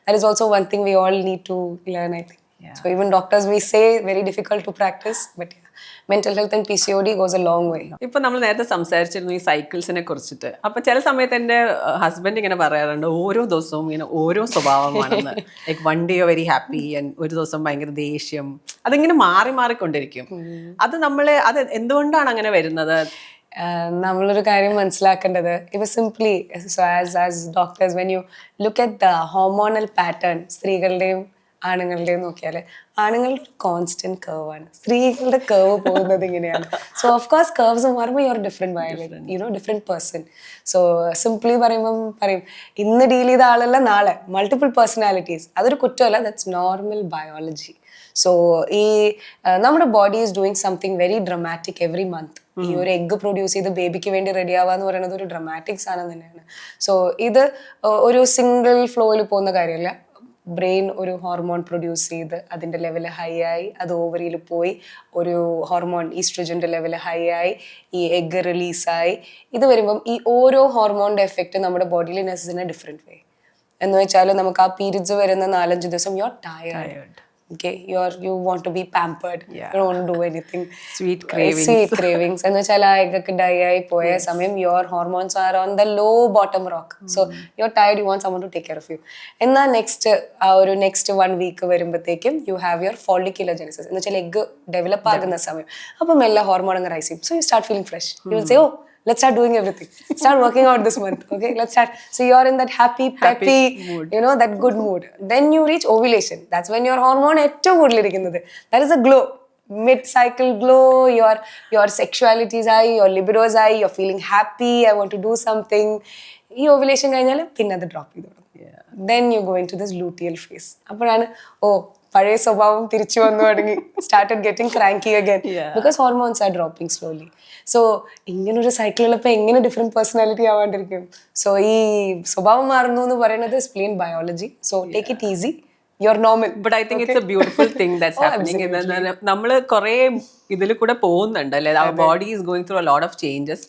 that is also one thing we all need to learn, I think. Yeah. So even doctors, we say very difficult to practice, but yeah, mental health and PCOD goes a long way. ഇപ്പൊ നമ്മൾ നേരത്തെ സംസാരിച്ചിരുന്നു ഈ സൈക്കിൾസിനെ കുറിച്ചിട്ട്. അപ്പൊ ചില സമയത്ത് എൻ്റെ ഹസ്ബൻഡ് ഇങ്ങനെ പറയാറുണ്ട്, ഓരോ ദിവസവും ഇങ്ങനെ ഓരോ സ്വഭാവമാണെന്ന്. Like one day very happy and ഒരു ദിവസം ഭയങ്കര ദേഷ്യം, അതിങ്ങനെ മാറിക്കൊണ്ടിരിക്കും. അത് എന്തുകൊണ്ടാണ് അങ്ങനെ വരുന്നത്? നമ്മളൊരു കാര്യം മനസ്സിലാക്കേണ്ടത്, ഇപ്പൊ simply as doctors, when you look at the hormonal pattern, സ്ത്രീകളുടെയും ആണുങ്ങളുടെയും നോക്കിയാൽ ആണുങ്ങളുടെ കോൺസ്റ്റന്റ് കർവ് ആണ്, സ്ത്രീകളുടെ കർവ് പോകുന്നത് ഇങ്ങനെയാണ്. സോ ഓഫ് കോഴ്സ് കർവ്സ് മാറുമ്പോൾ you are different biology, different person. So simply പറയും ഇന്ന് ഡീൽ ചെയ്ത ആളല്ല നാളെ, മൾട്ടിപ്പിൾ പേഴ്സണാലിറ്റീസ്. അതൊരു കുറ്റമല്ല, ദാറ്റ്സ് നോർമൽ ബയോളജി. സോ ഈ നമ്മുടെ body is doing something very dramatic every month. ഈ ഒരു എഗ്ഗ് പ്രൊഡ്യൂസ് ചെയ്ത് ബേബിക്ക് വേണ്ടി റെഡി ആവുക എന്ന് പറയുന്നത് ഒരു ഡ്രമാറ്റിക് സാധനം തന്നെയാണ്. സോ ഇത് ഒരു സിംഗിൾ ഫ്ലോയിൽ പോകുന്ന കാര്യമല്ല. ബ്രെയിൻ ഒരു ഹോർമോൺ പ്രൊഡ്യൂസ് ചെയ്ത് അതിൻ്റെ ലെവൽ ഹൈ ആയി, അത് ഓവറിയിൽ പോയി ഒരു ഹോർമോൺ ഈസ്ട്രജൻ്റെ ലെവൽ ഹൈ ആയി, ഈ എഗ്ഗ് റിലീസായി. ഇത് വരുമ്പം ഈ ഓരോ ഹോർമോണിൻ്റെ എഫക്റ്റ് നമ്മുടെ ബോഡിയിൽ ഇൻ എ ഡിഫറെൻറ്റ് വേ. എന്ന് വെച്ചാൽ നമുക്ക് ആ പീരിയഡ്സ് വരുന്ന 4-5 ദിവസം you are tired. Okay, you want to be pampered. You don't want to do anything. Sweet cravings. And വെച്ചാൽ ആ എഗ്ഗൊക്കെ ഡൈ ആയി പോയ സമയം your hormones are on the low bottom rock. So you're tired, you want someone to take care of you. എന്നാൽ next 1 week വരുമ്പോഴത്തേക്കും you have your folliculogenesis. എന്ന് വെച്ചാൽ egg develop ആകുന്ന സമയം. അപ്പം എല്ലാ ഹോർമോൺ അങ്ങ് റൈസ് ചെയ്യും. So you start feeling fresh. You will say, oh, let's start doing everything. Start working out this month. Okay, let's start. So you're in that happy, peppy mood. You know, that good mood. Then you reach ovulation. That's when your hormone ഏറ്റവും കൂടുതൽ ഇരിക്കുന്നത്. That is a glow. Mid-cycle glow. Your sexuality is high. Your libido is high. You're feeling happy. I want to do something. ഈ ovulation കഴിഞ്ഞാൽ പിന്നെ അത് drop ചെയ്തു തുടങ്ങും. Then you go into this luteal phase. അപ്പോഴാണ് പഴയ സ്വഭാവം തിരിച്ചു വന്നു തുടങ്ങി. Started getting cranky again. Because hormones are dropping slowly. So ഇങ്ങനൊരു സൈക്കിളുള്ളപ്പോൾ എങ്ങനെ ഡിഫറെന്റ് പേഴ്സണാലിറ്റി ആവാണ്ടിരിക്കും? സോ ഈ സ്വഭാവം മാറുന്നു എന്ന് പറയുന്നത് is plain biology. So take it easy, you are normal. But I think it's a beautiful thing that's happening. നമ്മള് കുറെ ഇതിൽ കൂടെ പോകുന്നുണ്ട് അല്ലെ, അവർ body is going through a lot of changes.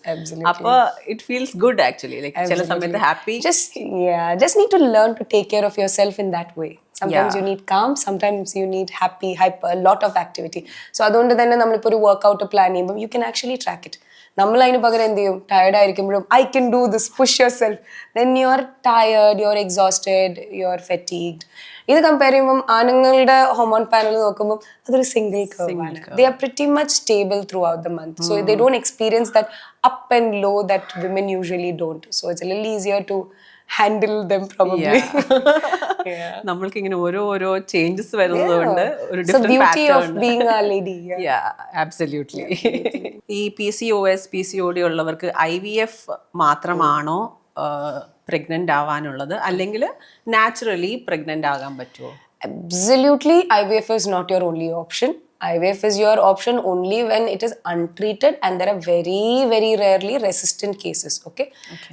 അപ്പൊ it feels good actually. Like ചില സമയത്ത് happy, just need to learn to take care of yourself in that way. Sometimes you need calm, sometimes you need happy, hyper, a lot of activity. So അതുകൊണ്ട് തന്നെ നമ്മളിപ്പോൾ ഒരു workout plan ചെയ്യുമ്പോൾ you can actually track it. നമ്മൾ അതിന് പകരം എന്ത് ചെയ്യും? ടയർഡ് ആയിരിക്കുമ്പോഴും I can do this, push yourself. Then you are tired, you are exhausted, you are fatigued. ഇത് കമ്പയർ ചെയ്യുമ്പോൾ ആണുങ്ങളുടെ ഹോർമോൺ പാനൽ നോക്കുമ്പോൾ അതൊരു സിംഗിൾ കർവ് ആണ്. They are pretty much stable throughout the month. So they don't experience that up and low that women usually don't. So it's a little easier to handle them probably. നമ്മൾക്ക് ഇങ്ങനെ ഓരോ changes വരുന്നതുകൊണ്ട് ഒരു different beauty of being a lady. Absolutely. ഈ PCOS PCOD ഉള്ളവർക്ക് IVF മാത്രമാണോ pregnant ആവാനുള്ളത്, അല്ലെങ്കിൽ naturally pregnant ആകാൻ പറ്റുമോ? Absolutely, IVF is not your only option. IVF is your option only when it is untreated and there are very, very rarely resistant cases. Okay?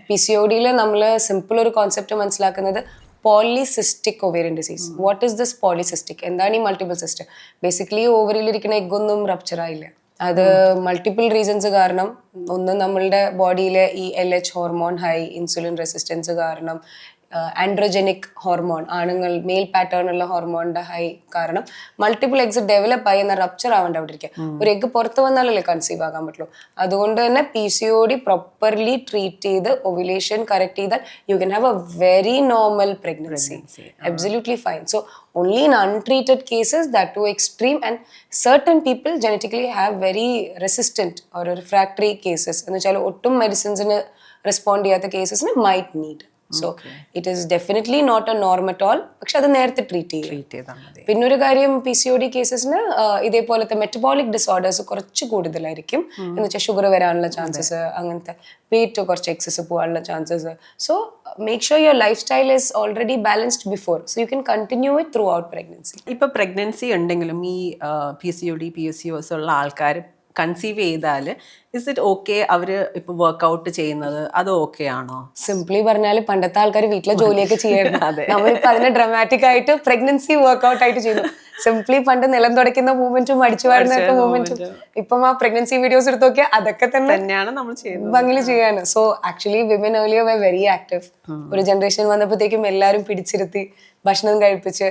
PCOD-യിൽ നമ്മൾ simple ഒരു concept മനസ്സിലാക്കുന്നത് polycystic ovarian disease. What is this polycystic? എന്താണ് ഈ multiple cyst? Basically ഓവറിയിലിരിക്കുന്ന എഗ്ഗൊന്നും rupture ആയില്ല. അത് multiple reasons കാരണം. ഒന്ന്, നമ്മളുടെ ബോഡിയിലെ ഈ LH hormone high, insulin resistance കാരണം, ആൻഡ്രോജനിക് ഹോർമോൺ, ആണുങ്ങൾ മെയിൽ പാറ്റേൺ ഉള്ള ഹോർമോണിന്റെ ഹൈ കാരണം മൾട്ടിപ്പിൾ എഗ്സ് ഡെവലപ്പ് ആയി എന്നാൽ റപ്ചർ ആവേണ്ട അവിടെ ഇരിക്കുക. ഒരു എഗ്ഗ് പുറത്ത് വന്നാലല്ലേ കൺസീവ് ആകാൻ പറ്റുള്ളൂ. അതുകൊണ്ട് തന്നെ PCOD പ്രോപ്പർലി ട്രീറ്റ് ചെയ്ത് ഒവുലേഷൻ കറക്റ്റ് ചെയ്താൽ U can have A very normal pregnancy. Absolutely fine. So only in untreated cases, that too extreme, and certain people genetically have very resistant or refractory cases. എന്ന് വെച്ചാൽ ഒട്ടും മെഡിസിൻസിന് respond ചെയ്യാത്ത കേസസിന് might need. So it is definitely not a norm at all. പക്ഷെ അത് നേരത്തെ treat ചെയ്താൽ മതി. പിന്നൊരു കാര്യം, PCOD കേസസിന് ഇതേപോലത്തെ മെറ്റബോളിക് ഡിസോർഡേഴ്സ് കുറച്ച് കൂടുതലായിരിക്കും. എന്ന് വെച്ചാൽ ഷുഗർ വരാനുള്ള ചാൻസസ്, അങ്ങനത്തെ വെയിറ്റ് കുറച്ച് എക്സസ് പോകാനുള്ള chances. So make sure your lifestyle is already balanced before, so you can continue it throughout pregnancy. ഇപ്പൊ പ്രഗ്നൻസി ഉണ്ടെങ്കിലും ഈ PCOD PCOS ഉള്ള ആൾക്കാർ കൺസീവ് ചെയ്താൽ ഇസ് ഇറ്റ് ഓക്കെ? അവര് ഇപ്പൊ വർക്ക്ഔട്ട് ചെയ്യുന്നത് അത് ഓക്കെ ആണോ? സിംപ്ലി പറഞ്ഞാൽ പണ്ടത്തെ ആൾക്കാർ വീട്ടിലെ ജോലിയൊക്കെ ചെയ്യായിരുന്നു. നമ്മളിപ്പോ അതിനെ ഡ്രമാറ്റിക് ആയിട്ട് പ്രഗ്നൻസി വർക്ക്ഔട്ട് ആയിട്ട് ചെയ്യുന്നു. സിംപ്ലി പണ്ട് നിലം തുടയ്ക്കുന്ന മൂവ്മെന്റും അടിച്ചു വാരുന്ന മൂവ്മെന്റും ഇപ്പം ആ പ്രഗ്നൻസി വീഡിയോസ് എടുത്ത് നോക്കിയാൽ അതൊക്കെ തന്നെയാണ് നമ്മൾ ചെയ്യുന്നത്, ഭംഗിയിൽ ചെയ്യാണ്. So actually women earlier were very active. ഒരു ജനറേഷൻ വന്നപ്പോഴത്തേക്കും എല്ലാവരും പിടിച്ചിരുത്തി ഭക്ഷണം കഴിപ്പിച്ച്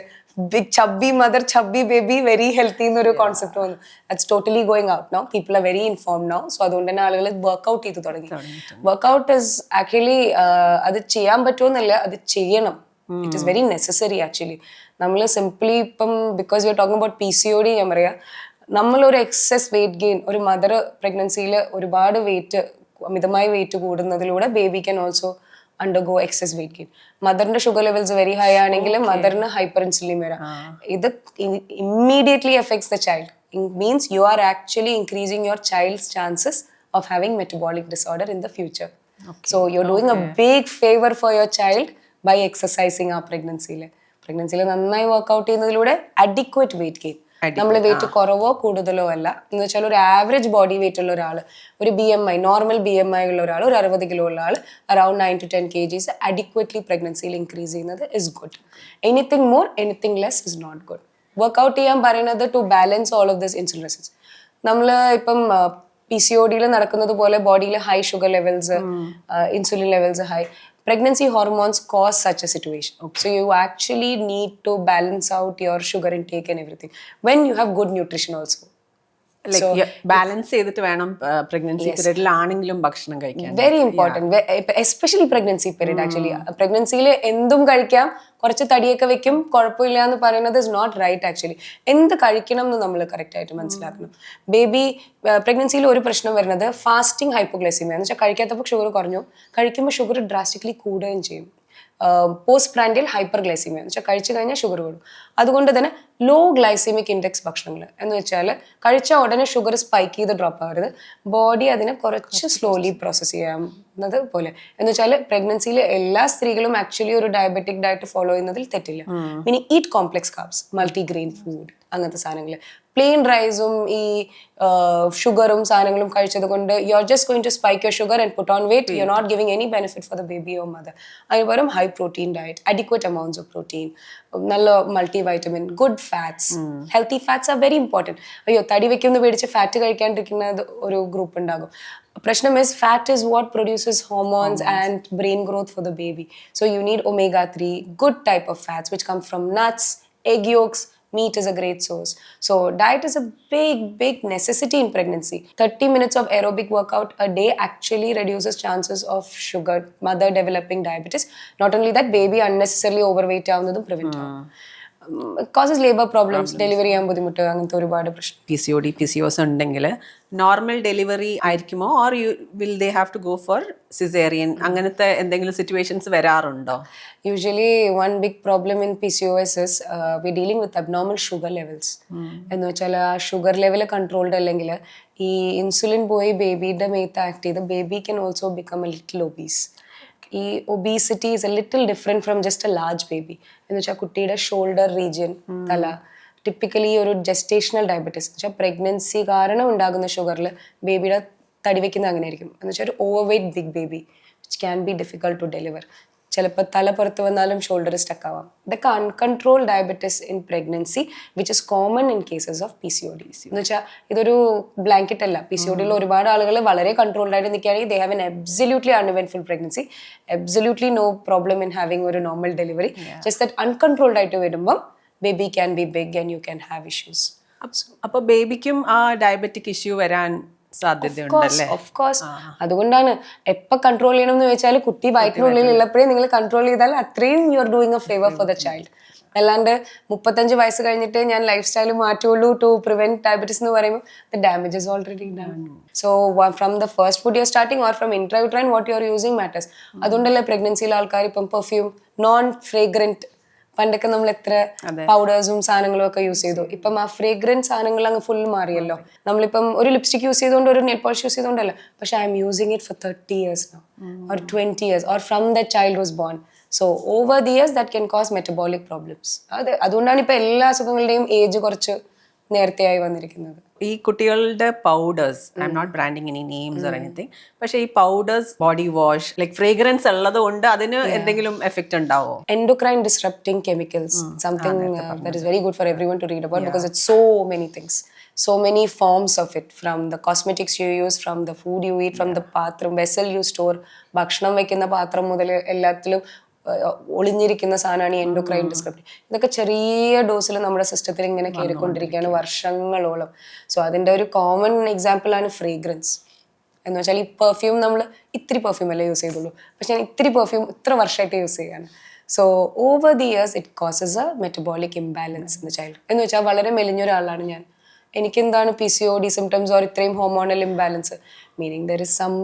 big chubby mother, chubby baby, very healthy എന്നൊരു കോൺസെപ്റ്റ് വന്നു. That's totally going out now. People are very informed now. So അതുകൊണ്ട് തന്നെ ആളുകൾ വർക്ക്ഔട്ട് ചെയ്ത് തുടങ്ങി. വർക്ക്ഔട്ട് ഇസ് ആക്ച്വലി അത് ചെയ്യാൻ പറ്റുമെന്നല്ല, അത് ചെയ്യണം. It is very necessary actually. നമ്മൾ സിംപ്ലി ഇപ്പം because you are talking about PCOD, ഞാൻ പറയാം, നമ്മളൊരു എക്സസ് വെയിറ്റ് ഗെയിൻ, ഒരു മദർ പ്രഗ്നൻസിയിൽ ഒരുപാട് വെയിറ്റ്, അമിതമായ വെയിറ്റ് കൂടുന്നതിലൂടെ baby can also undergo excess weight gain. മദറിന്റെ ഷുഗർ ലെവൽസ് വെരി ഹൈ ആണെങ്കിൽ മദറിന് ഹൈപ്പർ ഇൻസുലിൻ വരാം. ഇത് immediately affects the child. It means you are actually increasing your child's chances of having metabolic disorder in the future. So you're doing a big favor for your child by exercising ആ പ്രഗ്നൻസിയിൽ നന്നായി workout ചെയ്യുന്നതിലൂടെ adequate weight gain. നമ്മൾ wait കുറവോ കൂടുതലോ അല്ല എന്ന് വെച്ചാൽ ഒരു ആവറേജ് ബോഡി വെയിറ്റ് ഉള്ള ഒരാൾ, ഒരു BMI നോർമൽ BMI ഉള്ള ഒരാൾ, ഒരു 60 കിലോ ഉള്ള ആൾ, അറൌണ്ട് 9 to 10 kgs അഡിക്വറ്റ്ലി പ്രഗ്നൻസിയിൽ ഇൻക്രീസ് ചെയ്യുന്നത് is good. Anything more anything less is not good. Workout ചെയ്യാൻ പറയുന്നത് to balance all of this insulin resistance. നമ്മൾ ഇപ്പം PCOD നടക്കുന്നത് പോലെ ബോഡിയിൽ high sugar levels, insulin levels high, pregnancy hormones cause such a situation. So you actually need to balance out your sugar intake and everything when you have good nutrition also. Balance ചെയ്തിട്ട് വേണം pregnancy പീരീഡിലാണെങ്കിലും ഭക്ഷണം കഴിക്കാൻ. Very important, especially pregnancy period. Actually പ്രഗ്നൻസിയിൽ എന്തും കഴിക്കാം, കുറച്ച് തടിയൊക്കെ വെക്കും, കുഴപ്പമില്ല എന്ന് പറയുന്നത് ഇസ് നോട്ട് റൈറ്റ്. ആക്ച്വലി എന്ത് കഴിക്കണം എന്ന് നമ്മൾ കറക്റ്റ് ആയിട്ട് മനസ്സിലാക്കണം. ബേബി പ്രഗ്നൻസിയിൽ ഒരു പ്രശ്നം വരുന്നത് ഫാസ്റ്റിംഗ് ഹൈപ്പോഗ്ലൈസീമിയ എന്ന് വെച്ചാൽ കഴിക്കാത്തപ്പോൾ ഷുഗർ കുറഞ്ഞു, കഴിക്കുമ്പോൾ ഷുഗർ ഡ്രാസ്റ്റിക്കലി കൂടുകയും ചെയ്യും. പോസ്റ്റ് പ്രാൻഡിയൽ ഹൈപ്പർഗ്ലൈസീമിയ എന്ന് വെച്ചാൽ കഴിച്ചു കഴിഞ്ഞാൽ ഷുഗർ കൂടും. അതുകൊണ്ട് തന്നെ ലോ ഗ്ലൈസീമിക് ഇൻഡെക്സ് ഭക്ഷണങ്ങൾ എന്ന് വെച്ചാൽ കഴിച്ച ഉടനെ ഷുഗർ സ്പൈക്ക് ചെയ്ത് ഡ്രോപ്പ് ആവരുത്, ബോഡി അതിനെ കുറച്ച് സ്ലോലി പ്രോസസ് ചെയ്യാവുന്നത് പോലെ. എന്ന് വെച്ചാൽ പ്രഗ്നൻസിയിൽ എല്ലാ സ്ത്രീകളും ആക്ച്വലി ഒരു ഡയബറ്റിക് ഡയറ്റ് ഫോളോ ചെയ്യുന്നതിൽ തെറ്റില്ല. Meaning eat complex carbs, multigrain food, അങ്ങനത്തെ സാധനങ്ങൾ. പ്ലെയിൻ റൈസും ഈ ഷുഗറും സാധനങ്ങളും കഴിച്ചത് കൊണ്ട് you are just going to spike your sugar and put on weight. You are not giving any benefit for the baby or mother. അതിന് പകരം high protein diet, adequate amounts of protein, നല്ല multi vitamin, good fats, healthy fats are very important. അയ്യോ തടി വെക്കുന്ന പേടിച്ച് fat കഴിക്കാണ്ടിരിക്കുന്നത് ഒരു group ഉണ്ടാകും. പ്രശ്നം is fat is what produces hormones and brain growth for the baby. So you need omega-3, good type of fats which come from nuts, egg yolks. Meat is a great source. So diet is a big necessity in pregnancy. 30 minutes of aerobic workout a day actually reduces chances of sugar, mother developing diabetes. Not only that, baby unnecessarily overweight ആവുന്നതും prevent ആവും. Causes labor problems, delivery ചെയ്യാൻ ബുദ്ധിമുട്ട്, അങ്ങനത്തെ ഒരുപാട് പ്രശ്നം. PCOD, PCOS ഉണ്ടെങ്കിൽ normal delivery ആയിരിക്കുമോ, or will they have to go for caesarean? അങ്ങനത്തെ എന്തെങ്കിലും സിറ്റുവേഷൻസ് വരാറുണ്ടോ? Usually one big problem in PCOS is we're dealing with abnormal sugar levels. എന്ന് വെച്ചാൽ ആ ഷുഗർ ലെവൽ കൺട്രോൾഡ് അല്ലെങ്കിൽ ഈ ഇൻസുലിൻ പോയി ബേബിയുടെ മേത്ത് ആക്ട് ചെയ്ത് baby can also become a little obese. ഈ obesity is a little different from just a large baby. എന്ന് വെച്ചാൽ കുട്ടിയുടെ ഷോൾഡർ റീജിയൻ, തല, ടിപ്പിക്കലി ഒരു ജസ്റ്റേഷണൽ ഡയബറ്റീസ് എന്ന് വെച്ചാൽ പ്രഗ്നൻസി കാരണം ഉണ്ടാകുന്ന ഷുഗറിൽ ബേബിയുടെ തടി വെക്കുന്നത് അങ്ങനെ ആയിരിക്കും. എന്ന് വെച്ചാൽ ഒരു overweight big baby which can be difficult to deliver. ചിലപ്പോൾ തല പുറത്ത് വന്നാലും ഷോൾഡർ സ്റ്റക്ക് ആവാം. ഇതൊക്കെ uncontrolled diabetes in pregnancy which is common in cases of PCOD. എന്ന് വെച്ചാൽ ഇതൊരു ബ്ലാങ്കറ്റ് അല്ല. PCODയിൽ ഒരുപാട് ആളുകൾ വളരെ കൺട്രോൾഡ് ആയിട്ട് നിൽക്കുകയാണെങ്കിൽ they have an absolutely uneventful pregnancy, absolutely no problem in having ഒരു normal delivery. Just that uncontrolled ആയിട്ട് വരുമ്പം baby can be big and you can have issues. അപ്പോൾ ബേബിക്കും ആ ഡയബറ്റിക് ഇഷ്യൂ വരാൻ സാധ്യതയുണ്ടല്ലേ? Of course. അതുകൊണ്ടാണ് എപ്പോൾ കൺട്രോൾ ചെയ്യണം എന്ന് വെച്ചാൽ കുട്ടി വയറ്റിനുള്ളിൽ ഉള്ളപ്പോഴേ നിങ്ങൾ കൺട്രോൾ ചെയ്താൽ അത്രയും you are doing a favour for the child. അല്ലാണ്ട് 35 വയസ്സ് കഴിഞ്ഞിട്ട് ഞാൻ ലൈഫ് സ്റ്റൈൽ മാറ്റുള്ളൂ ടു പ്രിവെന്റ് ഡയബറ്റീസ് എന്ന് പറയുമ്പോൾ the damage is already done. So from the first food you are starting or from intrauterine what you are using matters. അതുകൊണ്ടല്ലേ പ്രഗ്നൻസിയിലെ ആൾക്കാർ ഇപ്പം പെർഫ്യൂം, നോൺ ഫ്രേഗ്രന്റ്, പണ്ടൊക്കെ നമ്മൾ എത്ര പൗഡേഴ്സും സാധനങ്ങളും ഒക്കെ യൂസ് ചെയ്തു. ഇപ്പം ആ ഫ്രേഗ്രൻസ് സാധനങ്ങൾ അങ്ങ് ഫുൾ മാറിയല്ലോ. നമ്മളിപ്പം ഒരു ലിപ്സ്റ്റിക് യൂസ് ചെയ്തുകൊണ്ട്, ഒരു നെയിൽ പോളിഷ് യൂസ് ചെയ്തുകൊണ്ടല്ല, പക്ഷെ I M using it for 30 years now or 20 years or from that child was born. So over the years that can cause metabolic problems. അതുകൊണ്ടാണ് ഇപ്പം എല്ലാ അസുഖങ്ങളുടെയും ഏജ് കുറച്ച് നേരത്തെയായി വന്നിരിക്കുന്നത്. ഈ കുട്ടികളുടെ powders, I'm not branding any names or anything, പക്ഷെ ഈ powders, body wash, like fragrance ഉള്ളത് കൊണ്ട് അതിന് എന്തെങ്കിലും എഫക്റ്റ് ഉണ്ടാവോ? Endocrine disrupting chemicals, something that is very good for everyone to read about because it's so many things, so many forms of it, from the cosmetics you use, from the food you eat, from the പാത്രം vessel you store, ഭക്ഷണം വെക്കുന്ന പാത്രം മുതൽ എല്ലാത്തിലും ഒളിഞ്ഞിരിക്കുന്ന സാധനമാണ് ഈ endocrine disruptive. ഇതൊക്കെ ചെറിയ ഡോസിൽ നമ്മുടെ സിസ്റ്റത്തിൽ ഇങ്ങനെ കയറിക്കൊണ്ടിരിക്കുകയാണ് വർഷങ്ങളോളം. സോ അതിൻ്റെ ഒരു കോമൺ എക്സാമ്പിൾ ആണ് ഫ്രേഗ്രൻസ്. എന്ന് വെച്ചാൽ ഈ പെർഫ്യൂം നമ്മൾ ഇത്തിരി പെർഫ്യൂം അല്ലേ യൂസ് ചെയ്തുള്ളൂ, പക്ഷെ ഞാൻ ഇത്തിരി പെർഫ്യൂം ഇത്ര വർഷമായിട്ട് യൂസ് ചെയ്യാണ്. So over the years it causes a metabolic imbalance in the child. എന്ന് വെച്ചാൽ വളരെ മെലിഞ്ഞൊരാളാണ് ഞാൻ, എനിക്കെന്താണ് PCOD സിംറ്റംസ് ഓർ ഇത്രയും hormonal imbalance, meaning there is some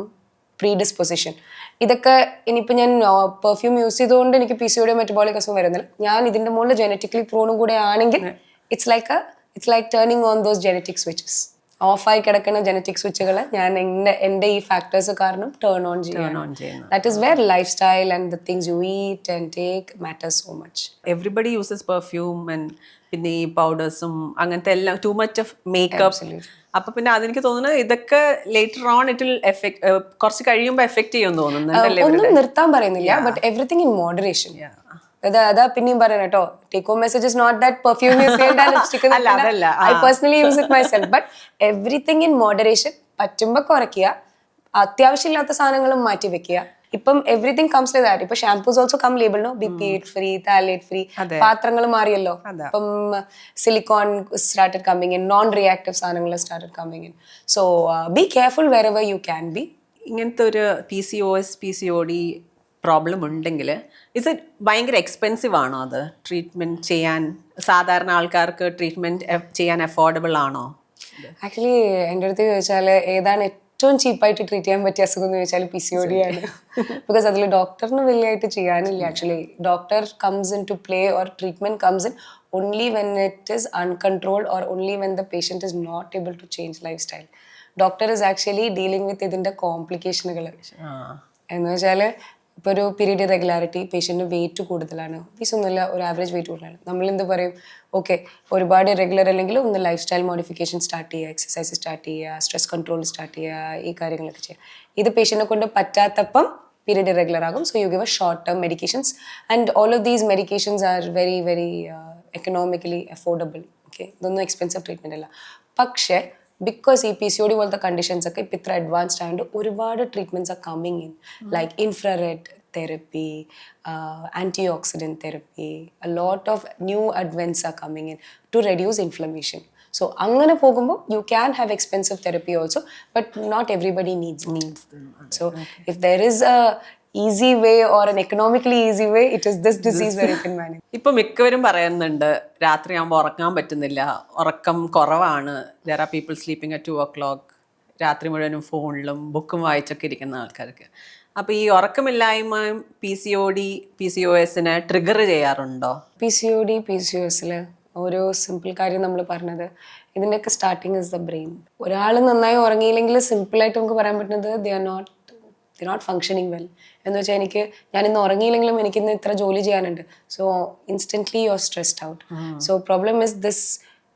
predisposition. ഇതൊക്കെ ഇനിയിപ്പോൾ ഞാൻ പെർഫ്യൂം യൂസ് ചെയ്തുകൊണ്ട് എനിക്ക് PCOD മെറ്റബോളിക് അസുഖം വരുന്നില്ല. ഞാൻ ഇതിൻ്റെ മുകളിൽ ജനറ്റിക്കലി പ്രോണും കൂടെ ആണെങ്കിൽ it's like turning on those genetic switches. ഓഫായി കിടക്കുന്ന ജനറ്റിക് സ്വിച്ചുകൾ ഞാൻ എൻ്റെ ഈ ഫാക്ടേഴ്സ് കാരണം ടേൺ ഓൺ ചെയ്യണം. That is wear life style and the things you eat and take matters so much. Everybody uses perfume and പിന്നെ ഈ പൗഡേഴ്സും അങ്ങനത്തെ എല്ലാം ടു മച്ച് ഓഫ് മേക്കപ്പ്. അപ്പൊ പിന്നെ അതെനിക്ക് തോന്നുന്നു ഇതൊക്കെ ലേറ്റർ ഓൺ ഇറ്റ് എഫക്ട് കുറച്ച് കഴിയുമ്പോൾ എഫക്ട് ചെയ്യുമെന്ന് തോന്നുന്നുണ്ടല്ലേ? ഒന്നും നിർത്താൻ പറയുന്നില്ല, ബട്ട് എവറിത്തിങ് ഇൻ മോഡറേഷൻ. അതാ പിന്നെയും പറയാം കേട്ടോ, take home message is not that perfume lipstick. I personally use it myself, but everything in moderation. പറ്റുമ്പോ കുറയ്ക്കുക, അത്യാവശ്യമില്ലാത്ത സാധനങ്ങളും മാറ്റി വെക്കുക. ഇപ്പം എവറിത്തിങ് കംസ് ലൈക്ക് ദാറ്റ്. ഇപ്പൊ shampoos also come label no, BPA free, phthalate free. പാത്രങ്ങൾ മാറിയല്ലോ, ഇപ്പം silicone started coming in, non reactive സാധനങ്ങൾ started coming in. So be careful wherever you can be. ഇങ്ങനത്തെ ഒരു PCOS PCOD പ്രോബ്ലം ഉണ്ടെങ്കിൽ ഇത് ഭയങ്കര എക്സ്പെൻസീവ് ആണോ? അത് ട്രീറ്റ്മെന്റ് ചെയ്യാൻ സാധാരണ ആൾക്കാർക്ക് ട്രീറ്റ്മെന്റ് ചെയ്യാൻ അഫോർഡബിൾ ആണോ? ആക്ച്വലി എൻ്റെ അടുത്ത് ചോദിച്ചാൽ ഏതാണ് ഏറ്റവും ചീപ്പായിട്ട് ട്രീറ്റ് ചെയ്യാൻ പറ്റിയ അസുഖം എന്ന് ചോദിച്ചാൽ PCOD ആണ്. ബിക്കോസ് അതിൽ ഡോക്ടറിന് വലിയായിട്ട് ചെയ്യാനില്ല. Actually doctor comes in to play or treatment comes in only when it is uncontrolled or only when the patient is not able to change lifestyle. Doctor is actually dealing with ഇതിൻ്റെ കോംപ്ലിക്കേഷനുകൾ എന്ന് വെച്ചാൽ ഇപ്പോൾ ഒരു period irregularity, പേഷ്യൻറ്റിന് wait കൂടുതലാണ്, ഒന്നുമില്ല, ഒരു average wait കൂടുതലാണ്. നമ്മളെന്ത് പറയും, ഓക്കെ ഒരുപാട് ഇറെഗുലർ അല്ലെങ്കിൽ ഒന്ന് ലൈഫ് സ്റ്റൈൽ മോഡിഫിക്കേഷൻ സ്റ്റാർട്ട് ചെയ്യുക, എക്സസൈസ് സ്റ്റാർട്ട് ചെയ്യുക, സ്ട്രെസ് കൺട്രോൾ സ്റ്റാർട്ട് ചെയ്യുക, ഈ കാര്യങ്ങളൊക്കെ ചെയ്യുക. ഇത് പേഷ്യൻറ്റിനെ കൊണ്ട് പറ്റാത്തപ്പം പീരീഡ് ഇറെഗുലർ ആകും. So you give A short term medications and all of these medications are very very economically affordable. Okay, ഇതൊന്നും എക്സ്പെൻസീവ് ട്രീറ്റ്മെൻറ്റ് അല്ല. പക്ഷേ ബിക്കോസ് ഈ PCOD പോലത്തെ കണ്ടീഷൻസ് ഒക്കെ ഇപ്പം ഇത്ര അഡ്വാൻസ്ഡ് ആയതുകൊണ്ട് ഒരുപാട് treatments are coming in, like infrared therapy, antioxidant therapy, a lot of new advents are coming in to reduce inflammation. So angane pogumbo you can have expensive therapy also, but not everybody needs them. So if there is a easy way or an economically easy way, it is this disease where you can manage. ഇപ്പൊ മിക്കവരും പറയുന്നുണ്ട് രാത്രിയാകുമ്പോൾ ഉറങ്ങാൻ പറ്റുന്നില്ല, ഉറക്കം കുറവാണ്. there are people sleeping at 2 o'clock, രാത്രി മുഴുവനും ഫോണിലും ബുക്കും വായിച്ചൊക്കെ ഇരിക്കുന്ന ആൾക്കാർക്ക്. അപ്പോൾ ഈ ഉറക്കമില്ലായ്മയും PCOD-PCOSനെ ട്രിഗർ ചെയ്യാറുണ്ടോ? PCOD-PCOSൽ ഒരു സിമ്പിൾ കാര്യം നമ്മൾ പറഞ്ഞത്, ഇതിൻ്റെയൊക്കെ സ്റ്റാർട്ടിങ് ഇസ് ദ ബ്രെയിൻ. ഒരാൾ നന്നായി ഉറങ്ങിയില്ലെങ്കിൽ സിമ്പിളായിട്ട് നമുക്ക് പറയാൻ പറ്റുന്നത് they are not functioning well എന്ന് വെച്ചാൽ ഞാനിന്ന് ഉറങ്ങിയില്ലെങ്കിലും എനിക്കിന്ന് ഇത്ര ജോലി ചെയ്യാനുണ്ട്. So instantly you are stressed out. So problem is this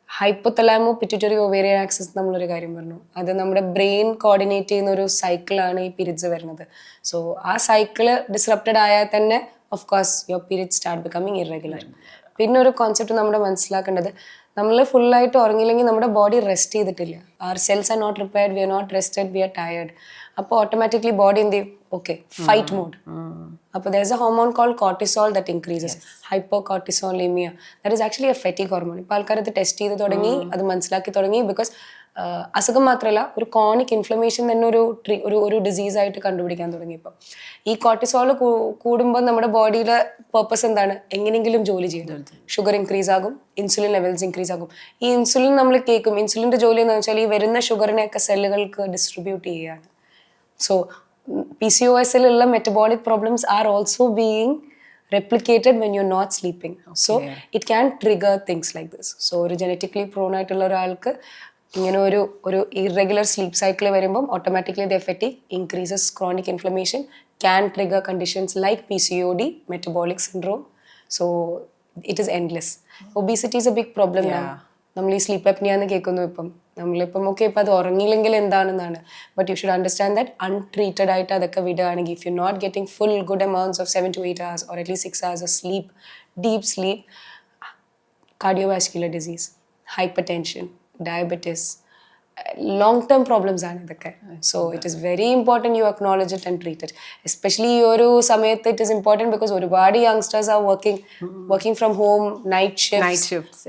hypothalamo pituitary ovarian axis നമ്മളൊരു കാര്യം പറഞ്ഞു, അത് നമ്മുടെ ബ്രെയിൻ കോർഡിനേറ്റ് ചെയ്യുന്ന ഒരു സൈക്കിളാണ് ഈ പീരിയഡ്സ് വരുന്നത്. സോ ആ സൈക്കിള് ഡിസ്റപ്റ്റഡ് ആയാൽ തന്നെ of course your period start becoming irregular. പിന്നെ ഒരു കോൺസെപ്റ്റ് നമ്മൾ മനസ്സിലാക്കേണ്ടത്, നമ്മൾ ഫുള്ളായിട്ട് ഉറങ്ങിയില്ലെങ്കിൽ നമ്മുടെ ബോഡി റെസ്റ്റ് ചെയ്തിട്ടില്ല. Our cells are not repaired, we are not rested, we are tired. അപ്പോൾ ഓട്ടോമാറ്റിക്കലി ബോഡി എന്ത് ചെയ്യും, ഓക്കെ ഫൈറ്റ് മോഡ്. അപ്പോൾ there is a hormone called cortisol that increases, hypocortisolaemia. That is actually a fatigue hormone. ഇപ്പോൾ ആൾക്കാർ അത് test ചെയ്ത് തുടങ്ങി, അത് മനസ്സിലാക്കി തുടങ്ങി. ബിക്കോസ് അസുഖം മാത്രമല്ല, ഒരു ക്രോണിക് ഇൻഫ്ലമേഷൻ തന്നെ ഒരു ഡിസീസായിട്ട് കണ്ടുപിടിക്കാൻ തുടങ്ങി. ഇപ്പം ഈ കോർട്ടിസോൾ കൂടുമ്പോൾ നമ്മുടെ ബോഡിയുടെ പേർപ്പസ് എന്താണ്, എങ്ങനെയെങ്കിലും ജോലി ചെയ്യണം. ഷുഗർ ഇൻക്രീസ് ആകും, ഇൻസുലിൻ ലെവൽസ് ഇൻക്രീസ് ആകും. ഈ ഇൻസുലിൻ നമ്മൾ കേൾക്കും, ഇൻസുലിൻ്റെ ജോലി എന്ന് വെച്ചാൽ ഈ വരുന്ന ഷുഗറിനെയൊക്കെ സെല്ലുകൾക്ക് ഡിസ്ട്രിബ്യൂട്ട് ചെയ്യുകയാണ്. സോ PCOSലുള്ള metabolic problems are also being replicated when you're not sleeping. So it can trigger things like this. So ഒരു genetically prone ആയിട്ടുള്ള ഒരാൾക്ക് ഇങ്ങനെ ഒരു irregular sleep cycle വരുമ്പം automatically their fatigue increases, chronic inflammation can trigger conditions like PCOD, metabolic syndrome. So it is endless. Obesity is a big problem now. നമ്മൾ ഈ sleep apnoea എന്ന് കേൾക്കുന്നു. നമ്മളിപ്പം ഓക്കെ ഇപ്പം അത് ഉറങ്ങിയില്ലെങ്കിൽ എന്താണെന്നാണ്, but you should understand that untreated ആയിട്ട് അതൊക്കെ വിടുകയാണെങ്കിൽ, if you not getting full good amounts of 7 to 8 hours or at least 6 hours of sleep, deep sleep, cardiovascular disease, hypertension, diabetes, long-term problems ആണ് ഇതൊക്കെ. So it is very important you acknowledge it and treat it. Especially ഈ ഒരു സമയത്ത് it is important because ഒരുപാട് youngsters are working from home, night shifts.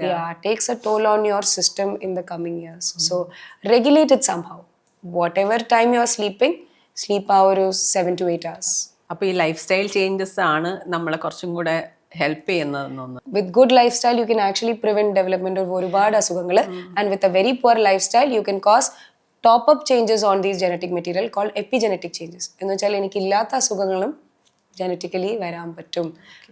Takes a toll on your system in the coming years. So regulate it somehow. Whatever time you are sleeping, sleep ആ ഒരു 7 to 8 hours. അപ്പോൾ ഈ life style changes ആണ് നമ്മളെ കുറച്ചും കൂടെ help ചെയ്യുന്നതെന്നൊന്ന്. With good lifestyle you can actually prevent development of ഒരുപാട് അസുഖങ്ങൾ. And with a very poor lifestyle you can cause top up changes on these genetic material called epigenetic changes. എന്ന് വെച്ചാൽ എനിക്കില്ലാത്ത അസുഖങ്ങളും genetically വരാൻ പറ്റും.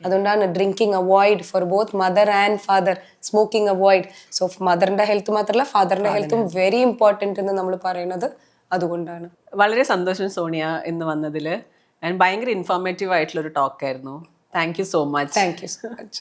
അതുകൊണ്ടാണ് drinking avoid for both mother and father, smoking avoid. So മദറിന്റെ health മാത്രമല്ല ഫാദറിന്റെ ഹെൽത്തും വെരി ഇമ്പോർട്ടൻറ്റ് എന്ന് നമ്മൾ പറയുന്നത് അതുകൊണ്ടാണ്. വളരെ സന്തോഷം സോണിയ ഇന്ന് വന്നതിൽ. ഭയങ്കര ഇൻഫോർമേറ്റീവ് ആയിട്ടുള്ളൊരു ടോക്കായിരുന്നു. Thank you so much. Thank you so much.